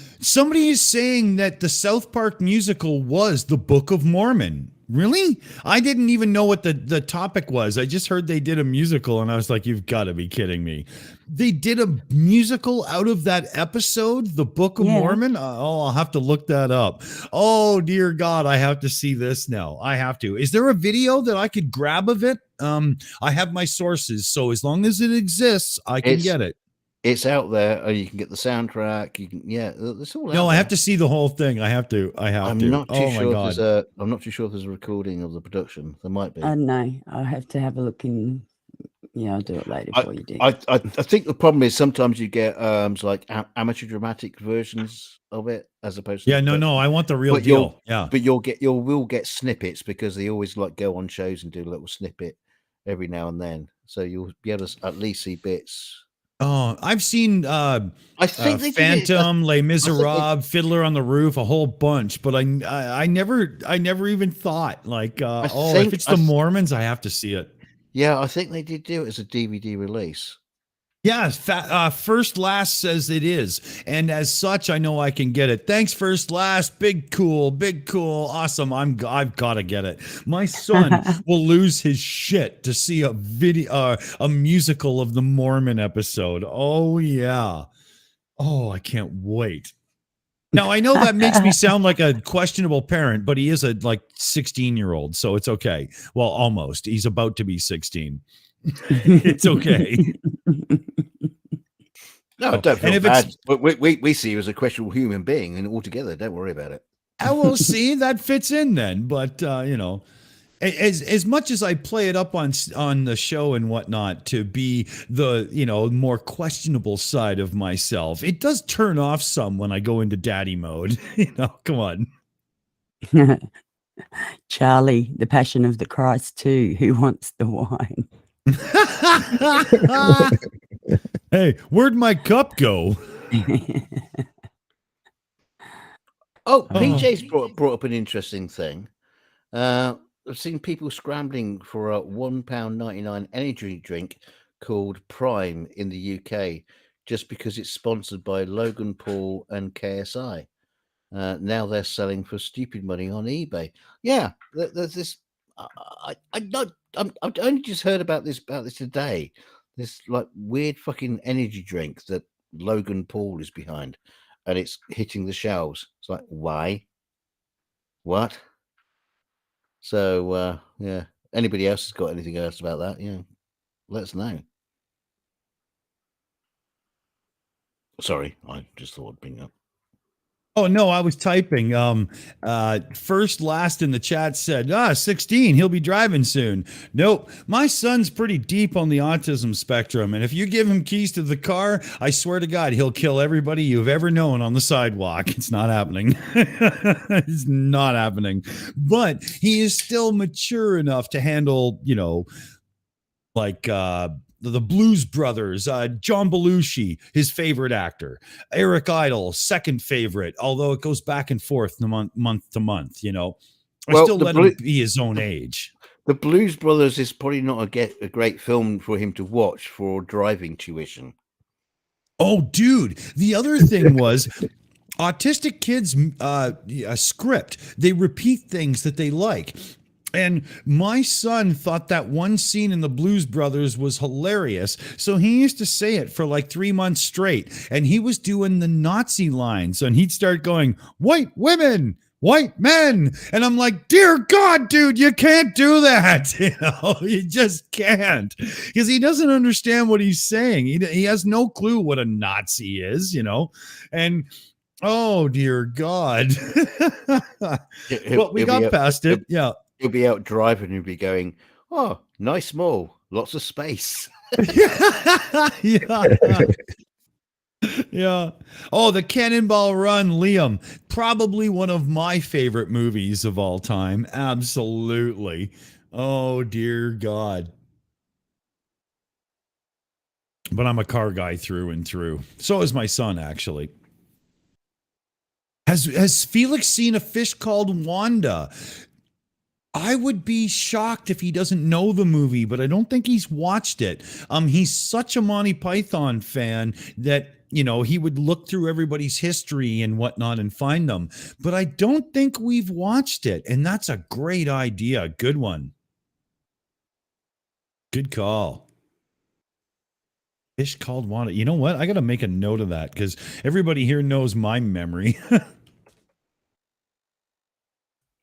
is saying that the South Park musical was the Book of Mormon. Really? I didn't even know what the topic was. I just heard they did a musical, and I was like, you've got to be kidding me. They did a musical out of that episode, the Book of Mormon? Oh, I'll have to look that up. Oh, dear God, I have to see this now. I have to. Is there a video that I could grab of it? I have my sources, so as long as it exists, I can get it. It's out there, or you can get the soundtrack. You can, it's all. No, I have to see the whole thing. I have to. I'm not too sure. I'm not too sure if there's a recording of the production. There might be. No, I have to have a look in Yeah, I'll do it later for you, Dick. I think the problem is sometimes you get like amateur dramatic versions of it as opposed to no, I want the real but deal. Yeah, but you will get snippets because they always like go on shows and do a little snippet every now and then, so you'll be able to at least see bits. Oh, I've seen I think they did it. Phantom, Les Miserables, Fiddler on the Roof, a whole bunch, but I never even thought like, if it's the Mormons, I have to see it. Yeah, I think they did do it as a DVD release. Yeah, First Last says it is, and as such, I know I can get it. Thanks, First Last. Big cool, awesome. I've got to get it. My son will lose his shit to see a video, a musical of the Mormon episode. Oh yeah, oh I can't wait. Now I know that makes me sound like a questionable parent, but he is a 16-year-old, so it's okay. Well, almost. He's about to be 16. It's okay. No, don't feel bad. We see you as a questionable human being, and altogether, don't worry about it. I will see that fits in then, but as much as I play it up on the show and whatnot to be the more questionable side of myself, it does turn off some when I go into daddy mode. Come on. Charlie, the Passion of the Christ too. Who wants the wine? Hey, where'd my cup go? PJ's brought up an interesting thing. I've seen people scrambling for a £1.99 energy drink called Prime in the UK just because it's sponsored by Logan Paul and KSI. Now they're selling for stupid money on eBay. Yeah, there's this. I've only just heard about this today. This weird fucking energy drink that Logan Paul is behind, and it's hitting the shelves. It's like, why? What? So yeah. Anybody else has got anything else about that? Yeah, let us know. Sorry, I just thought I'd bring up. Oh no, I was typing. First Last in the chat said, 16, he'll be driving soon. Nope. My son's pretty deep on the autism spectrum, and if you give him keys to the car, I swear to God, he'll kill everybody you've ever known on the sidewalk. It's not happening. It's not happening. But he is still mature enough to handle, the Blues Brothers, John Belushi, his favorite actor, Eric Idle, second favorite, although it goes back and forth month to month, I still let him be his own age. The Blues Brothers is probably not a great film for him to watch for driving tuition. Oh, dude. The other thing was autistic kids script. They repeat things that they like. And my son thought that one scene in the Blues Brothers was hilarious. So he used to say it for 3 months straight. And he was doing the Nazi lines. And he'd start going, white women, white men. And I'm like, dear God, dude, you can't do that. You just can't. Because he doesn't understand what he's saying. He has no clue what a Nazi is, And oh, dear God. But we got past it. Yeah. He'll be out driving and he'll be going, oh, nice mall, lots of space. Yeah. Yeah. Oh, the Cannonball Run, Liam. Probably one of my favorite movies of all time. Absolutely. Oh, dear God. But I'm a car guy through and through. So is my son, actually. Has Felix seen A Fish Called Wanda? I would be shocked if he doesn't know the movie, but I don't think he's watched it. He's such a Monty Python fan that, he would look through everybody's history and whatnot and find them. But I don't think we've watched it. And that's a great idea. Good one. Good call. Fish Called Wanda. You know what? I got to make a note of that because everybody here knows my memory.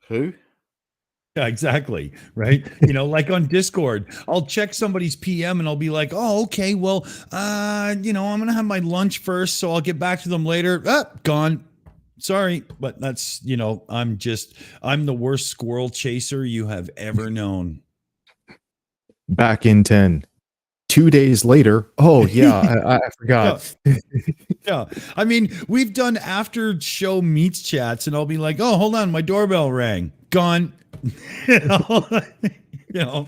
Who? Yeah, exactly. Right. Like on Discord, I'll check somebody's PM and I'll be like, oh, okay, well, I'm going to have my lunch first. So I'll get back to them later. Gone. Sorry. But that's, I'm the worst squirrel chaser you have ever known. Back in 10. 2 days later, oh yeah, I forgot. Yeah. I mean, we've done after show meets chats, and I'll be like, oh, hold on, my doorbell rang. Gone. you know,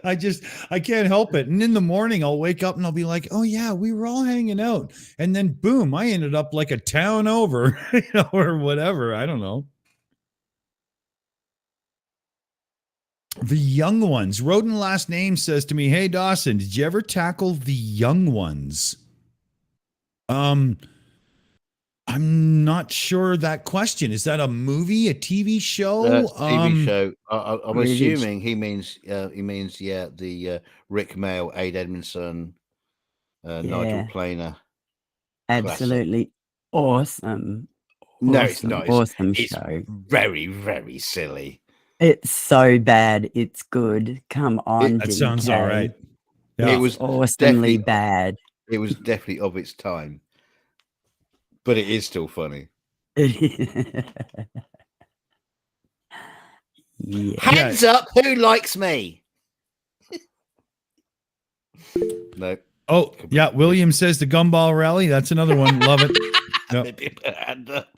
I can't help it. And in the morning, I'll wake up and I'll be like, oh yeah, we were all hanging out. And then boom, I ended up like a town over, or whatever. I don't know. The Young Ones. Rodent last name says to me, hey Dawson, did you ever tackle The Young Ones? I'm not sure that question. Is that a movie, a TV show? TV show. I'm Really? assuming he means the Rick Mail, Aid Edmondson, Nigel Yeah. Planer. Absolutely awesome. No, it's not. Awesome It's show. very, very silly. It's so bad. It's good. Come on, That sounds DK. all right. Yeah. It was Awesomely definitely bad. It was definitely of its time, but it is still funny. Yeah. Hands up, who likes me? No. Oh, yeah. William says the Gumball Rally. That's another one. Love it. Yep. Hand up.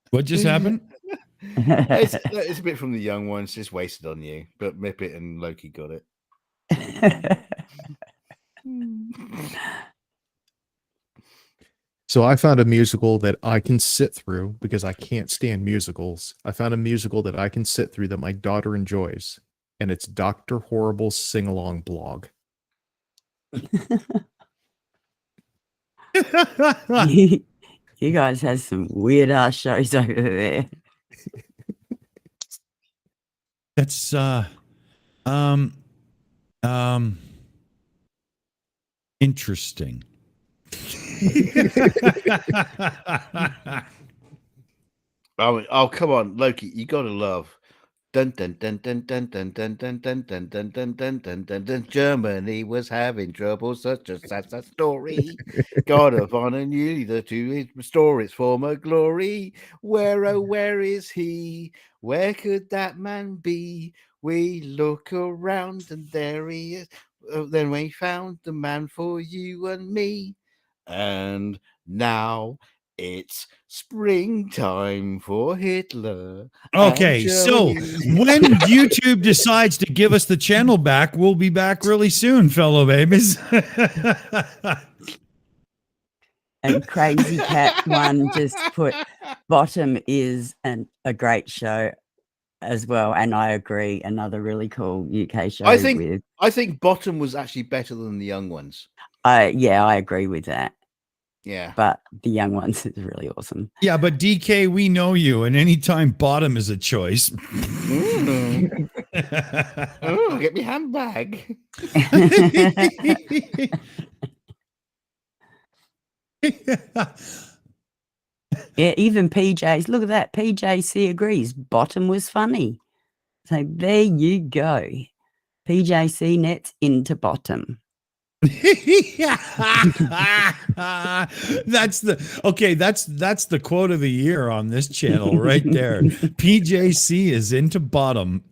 What just happened? It's a bit from the Young Ones, just wasted on you. But Mipet and Loki got it. So I found a musical that I can sit through because I can't stand musicals. I found a musical that I can sit through that my daughter enjoys, and it's Dr. Horrible's sing-along blog. You guys have some weird ass shows over there. That's interesting. Oh, come on, Loki, you gotta love. Dun dun dun dun dun dun dun dun dun dun dun dun dun dun dun dun. Germany was having trouble, such a sad story. God of honor knew neither to restore its former glory. Where, oh, where is he? Where could that man be? We look around and there he is. Then we found the man for you and me. And now it's springtime for Hitler. Okay, so when YouTube decides to give us the channel back, we'll be back really soon, fellow babies. And Crazy Cat One just put Bottom is a great show as well, and I agree. Another really cool UK show. I think Bottom was actually better than the Young Ones. Yeah, I agree with that. Yeah, but the Young Ones is really awesome. Yeah, but DK, we know you, and anytime Bottom is a choice. Oh, get me handbag. Yeah, even PJ's. Look at that. PJC agrees. Bottom was funny. So there you go. PJC Net's into Bottom. That's the quote of the year on this channel right there. PJC is into Bottom.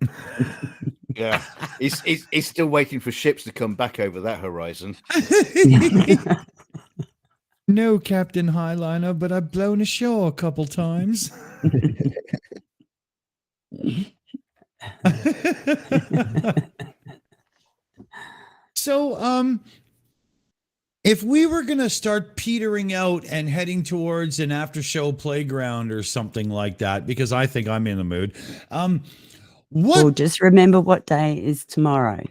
Yeah, he's still waiting for ships to come back over that horizon. No, Captain Highliner, but I've blown ashore a couple times. So, if we were going to start petering out and heading towards an after-show playground or something like that, because I think I'm in the mood, well, just remember what day is tomorrow.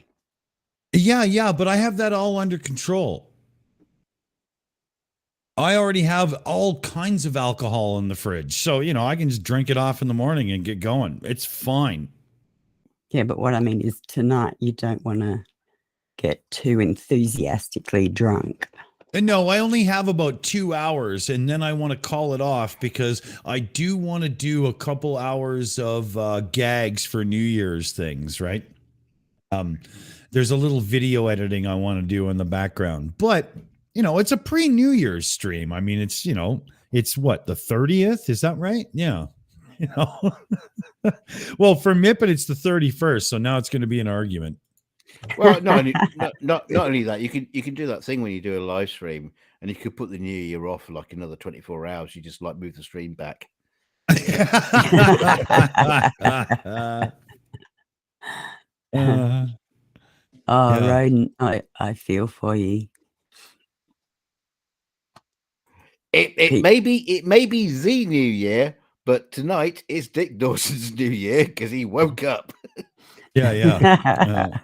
Yeah, but I have that all under control. I already have all kinds of alcohol in the fridge, so, I can just drink it off in the morning and get going. It's fine. Yeah, but what I mean is tonight you don't want to get too enthusiastically drunk. No, I only have about 2 hours, and then I want to call it off because I do want to do a couple hours of gags for New Year's things, right? There's a little video editing I want to do in the background, but it's a pre-New Year's stream. I mean, it's what, the 30th? Is that right? Yeah. You know. Well, for Mipet, it's the 31st, so now it's going to be an argument. Well, not only that, you can do that thing when you do a live stream, and you could put the new year off for like another 24 hours. You just like move the stream back. Rodent, I feel for you. It may be the new year, but tonight is Dick Dawson's new year because he woke up. Yeah.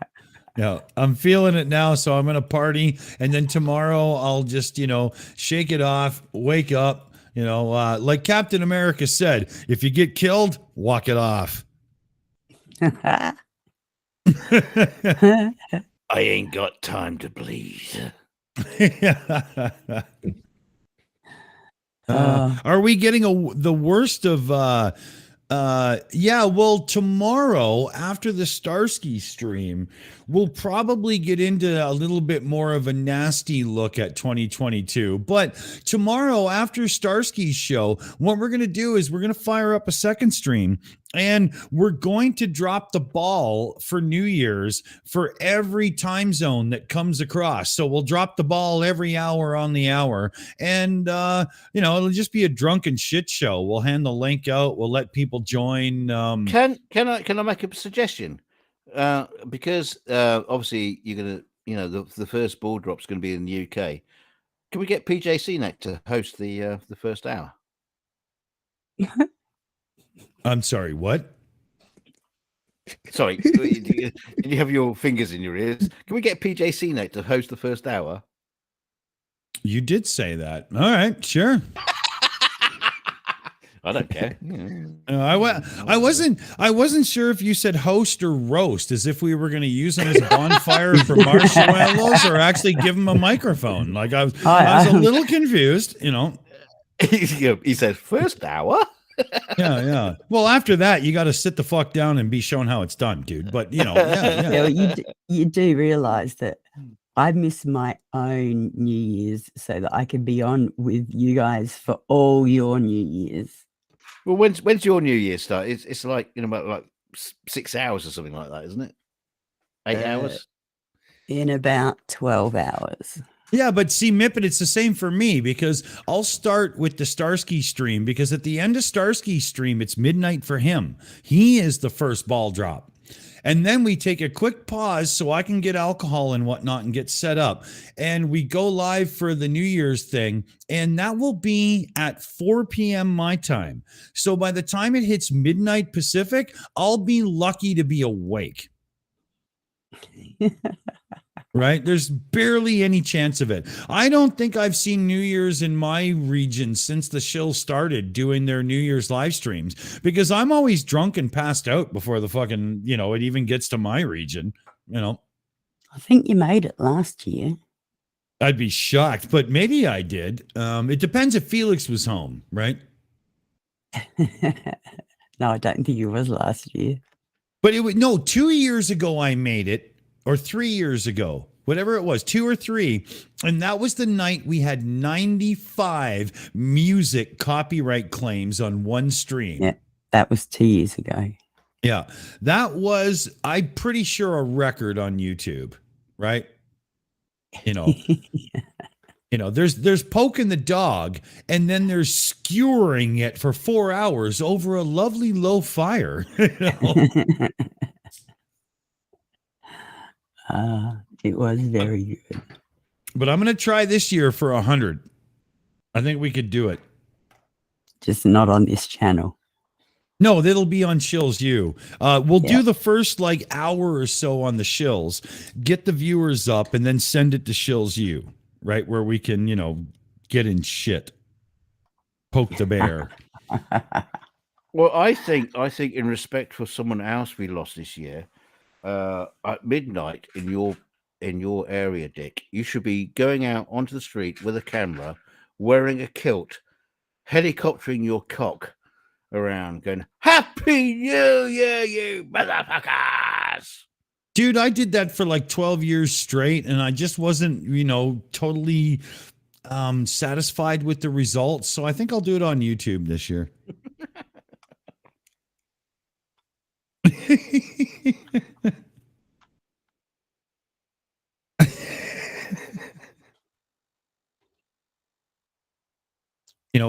I'm feeling it now, so I'm gonna party, and then tomorrow I'll just shake it off, wake up. Like Captain America said, if you get killed, walk it off. I ain't got time to bleed. Are we getting the worst of well, tomorrow after the Starsky stream, we'll probably get into a little bit more of a nasty look at 2022. But tomorrow after Starsky's show, what we're going to do is we're going to fire up a second stream, and we're going to drop the ball for New Year's for every time zone that comes across. So we'll drop the ball every hour on the hour, and it'll just be a drunken shit show. We'll hand the link out. We'll let people join. Can I make a suggestion? Because obviously you're gonna, the first ball drop's going to be in the UK. Can we get PJ CNET to host the first hour? I'm sorry, what? Sorry, did you have your fingers in your ears? Can we get PJ CNET to host the first hour? You did say that. All right, sure. I don't care. I wasn't sure if you said host or roast, as if we were going to use him as a bonfire for marshmallows, or actually give him a microphone. Like I was a little confused. He said first hour. Yeah. Well, after that, you got to sit the fuck down and be shown how it's done, dude. But Well, you do realize that I miss my own New Year's so that I can be on with you guys for all your New Year's. Well, when's your New Year start? It's like about like 6 hours or something like that, isn't it? 8 hours. In about 12 hours. Yeah, but see, Mipet, it's the same for me, because I'll start with the Starsky stream, because at the end of Starsky stream, it's midnight for him. He is the first ball drop. And then we take a quick pause so I can get alcohol and whatnot and get set up. And we go live for the New Year's thing. And that will be at 4 p.m. my time. So by the time it hits midnight Pacific, I'll be lucky to be awake. Right? There's barely any chance of it. I don't think I've seen New Year's in my region since the Shills started doing their New Year's live streams, because I'm always drunk and passed out before the fucking, it even gets to my region, I think you made it last year. I'd be shocked, but maybe I did. It depends if Felix was home, right? No, I don't think it was last year. But 2 years ago I made it. Or 3 years ago, whatever it was, 2 or 3. And that was the night we had 95 music copyright claims on one stream. Yeah, that was 2 years ago. Yeah, that was, I'm pretty sure, a record on YouTube, right? There's poking the dog, and then there's skewering it for 4 hours over a lovely low fire. It was very good. But I'm going to try this year for 100. I think we could do it. Just not on this channel. No, that'll be on Shills U. We'll do the first hour or so on the Shills, get the viewers up, and then send it to Shills U, right? Where we can, get in shit. Poke the bear. Well, I think in respect for someone else we lost this year, at midnight in your area, Dick, you should be going out onto the street with a camera, wearing a kilt, helicoptering your cock around, going, "Happy New Year, you motherfuckers!" Dude, I did that for 12 years straight, and I just wasn't, totally satisfied with the results. So I think I'll do it on YouTube this year.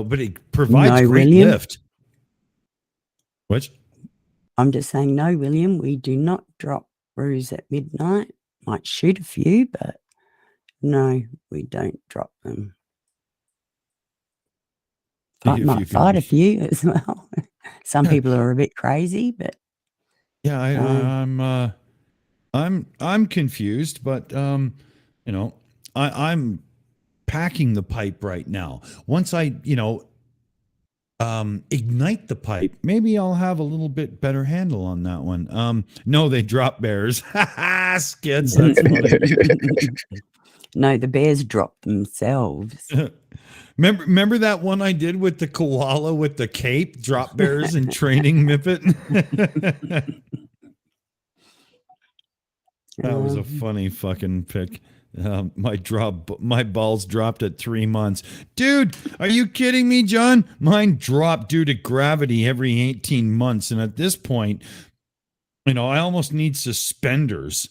but it provides No, great William. lift. Which? I'm just saying, no, William, we do not drop brews at midnight. Might shoot a few, but no, we don't drop them. Might fight a few as well. Some people are a bit crazy, but yeah, I'm confused, but I'm packing the pipe right now. Once I ignite the pipe, maybe I'll have a little bit better handle on that one. No, they drop bears. Skits, that's funny. No, the bears drop themselves. Remember that one I did with the koala with the cape, drop bears and training Mipet? That was a funny fucking pic. My balls dropped at 3 months. Dude, are you kidding me, John? Mine dropped due to gravity every 18 months. And at this point, I almost need suspenders.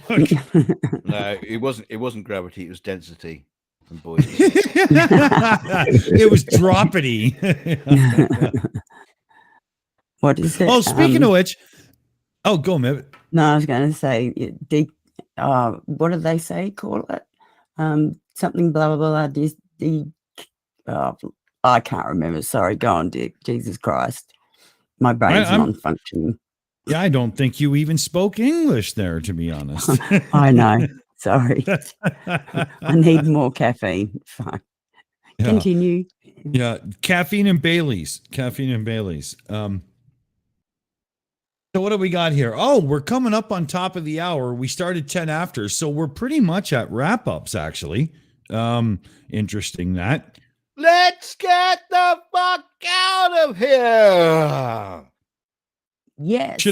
No, it wasn't gravity, it was density. Boys. It was droppity. What is it? Oh, speaking of which, go, Mipet. No, I was going to say, what do they say? Call it something blah blah blah. I can't remember. Sorry, go on, Dick. Jesus Christ, my brain's non-functioning. Yeah, I don't think you even spoke English there, to be honest. I know. Sorry, I need more caffeine. Fine. Yeah. Continue. Yeah, caffeine and Bailey's. So what do we got here? Oh, we're coming up on top of the hour. We started 10 after, so we're pretty much at wrap-ups, actually. Interesting that. Let's get the fuck out of here. Yes.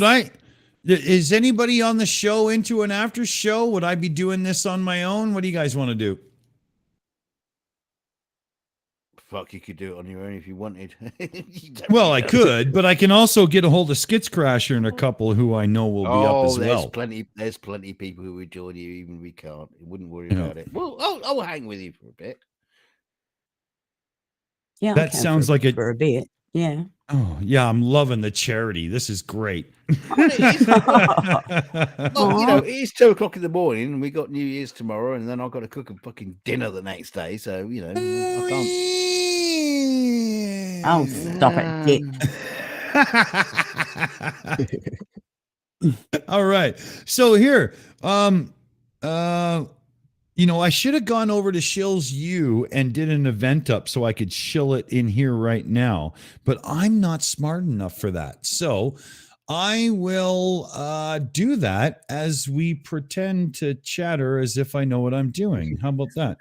Is anybody on the show into an after show? Would I be doing this on my own? What do you guys want to do? Fuck, you could do it on your own if you wanted. Well, I could, but I can also get a hold of Skits Crasher and a couple who I know will be up as well. There's plenty of people who would join you, even we can't. You wouldn't worry about it. Well, I'll hang with you for a bit. Yeah, that sounds like it for a bit. Yeah. Oh yeah, I'm loving the charity. This is great. Well, it is 2 o'clock in the morning, and we got New Year's tomorrow, and then I've got to cook a fucking dinner the next day. So I can't. Oh, stop it, Dick. All right. So here, I should have gone over to Shills U and did an event up so I could shill it in here right now, but I'm not smart enough for that. So I will do that as we pretend to chatter as if I know what I'm doing. How about that?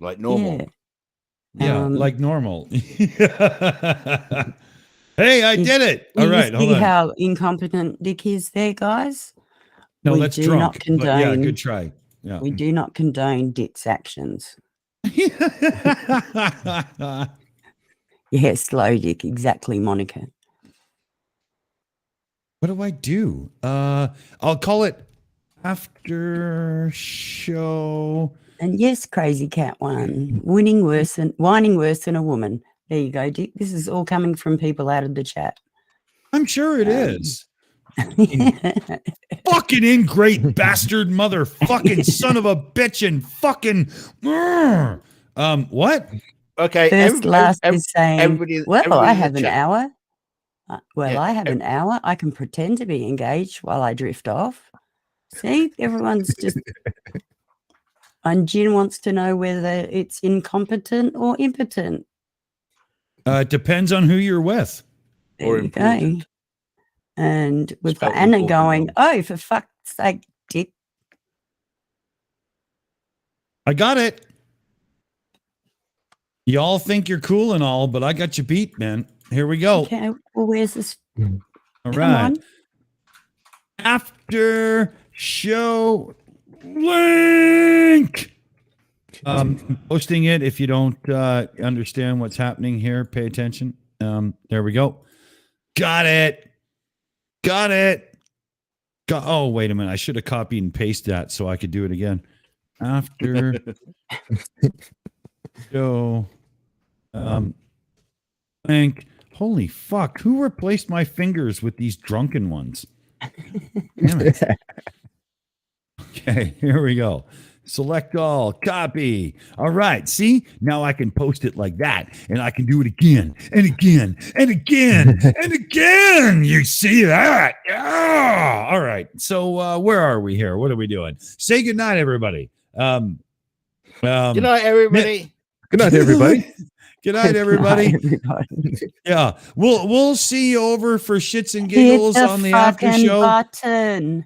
Like normal. Yeah, like normal. Hey, I did it. All right, hold on. How incompetent Dick is there, guys? No, that's drunk. Not condone, yeah, good try. Yeah. We do not condone Dick's actions. Yeah, slow Dick. Exactly, Monica. What do I do? I'll call it after show. And yes, Crazy Cat won. Whining worse than a woman. There you go, Dick. This is all coming from people out of the chat. I'm sure it is. Fucking ingrate bastard motherfucking son of a bitch and fucking what? Okay. First last is saying, I have an hour. I have an hour. I can pretend to be engaged while I drift off. See, everyone's just and Jin wants to know whether it's incompetent or impotent. It depends on who you're with. There you go. And we've got Anna going, oh, for fuck's sake, Dick. I got it. Y'all think you're cool and all, but I got you beat, man. Here we go. Okay, well, where's this? All right. After show link. Posting it. If you don't understand what's happening here, pay attention. There we go. Got it. Oh, wait a minute. I should have copied and pasted that so I could do it again. after show. Thank. Holy fuck! Who replaced my fingers with these drunken ones? Damn it. Okay, here we go. Select all, copy. All right, see? Now I can post it like that, and I can do it again and again and again and again. You see that? Yeah. All right. So where are we here? What are we doing? Say goodnight, everybody. Good night, everybody. Good night, everybody. Good night, everybody. Yeah, we'll see you over for shits and giggles on the after show. Button.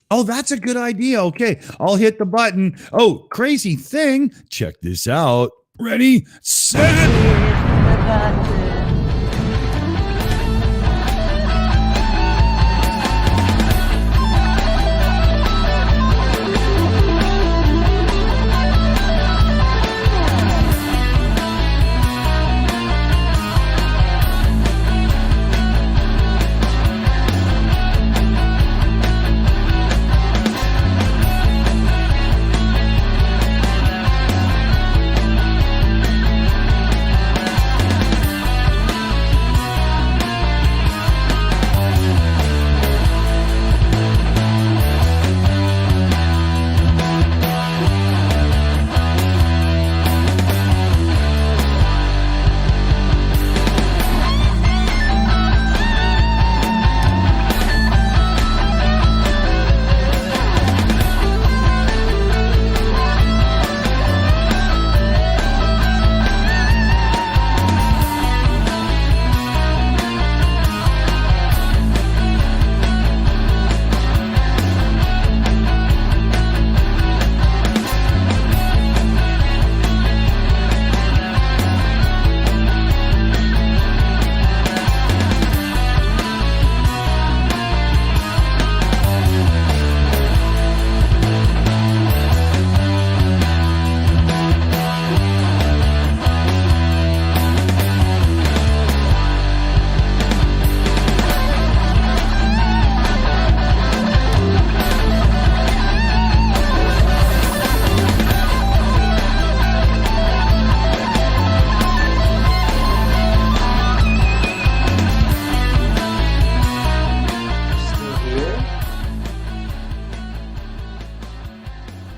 Oh, that's a good idea. Okay, I'll hit the button. Oh, crazy thing. Check this out. Ready, set. Hit the button.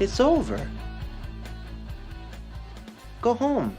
It's over. Go home.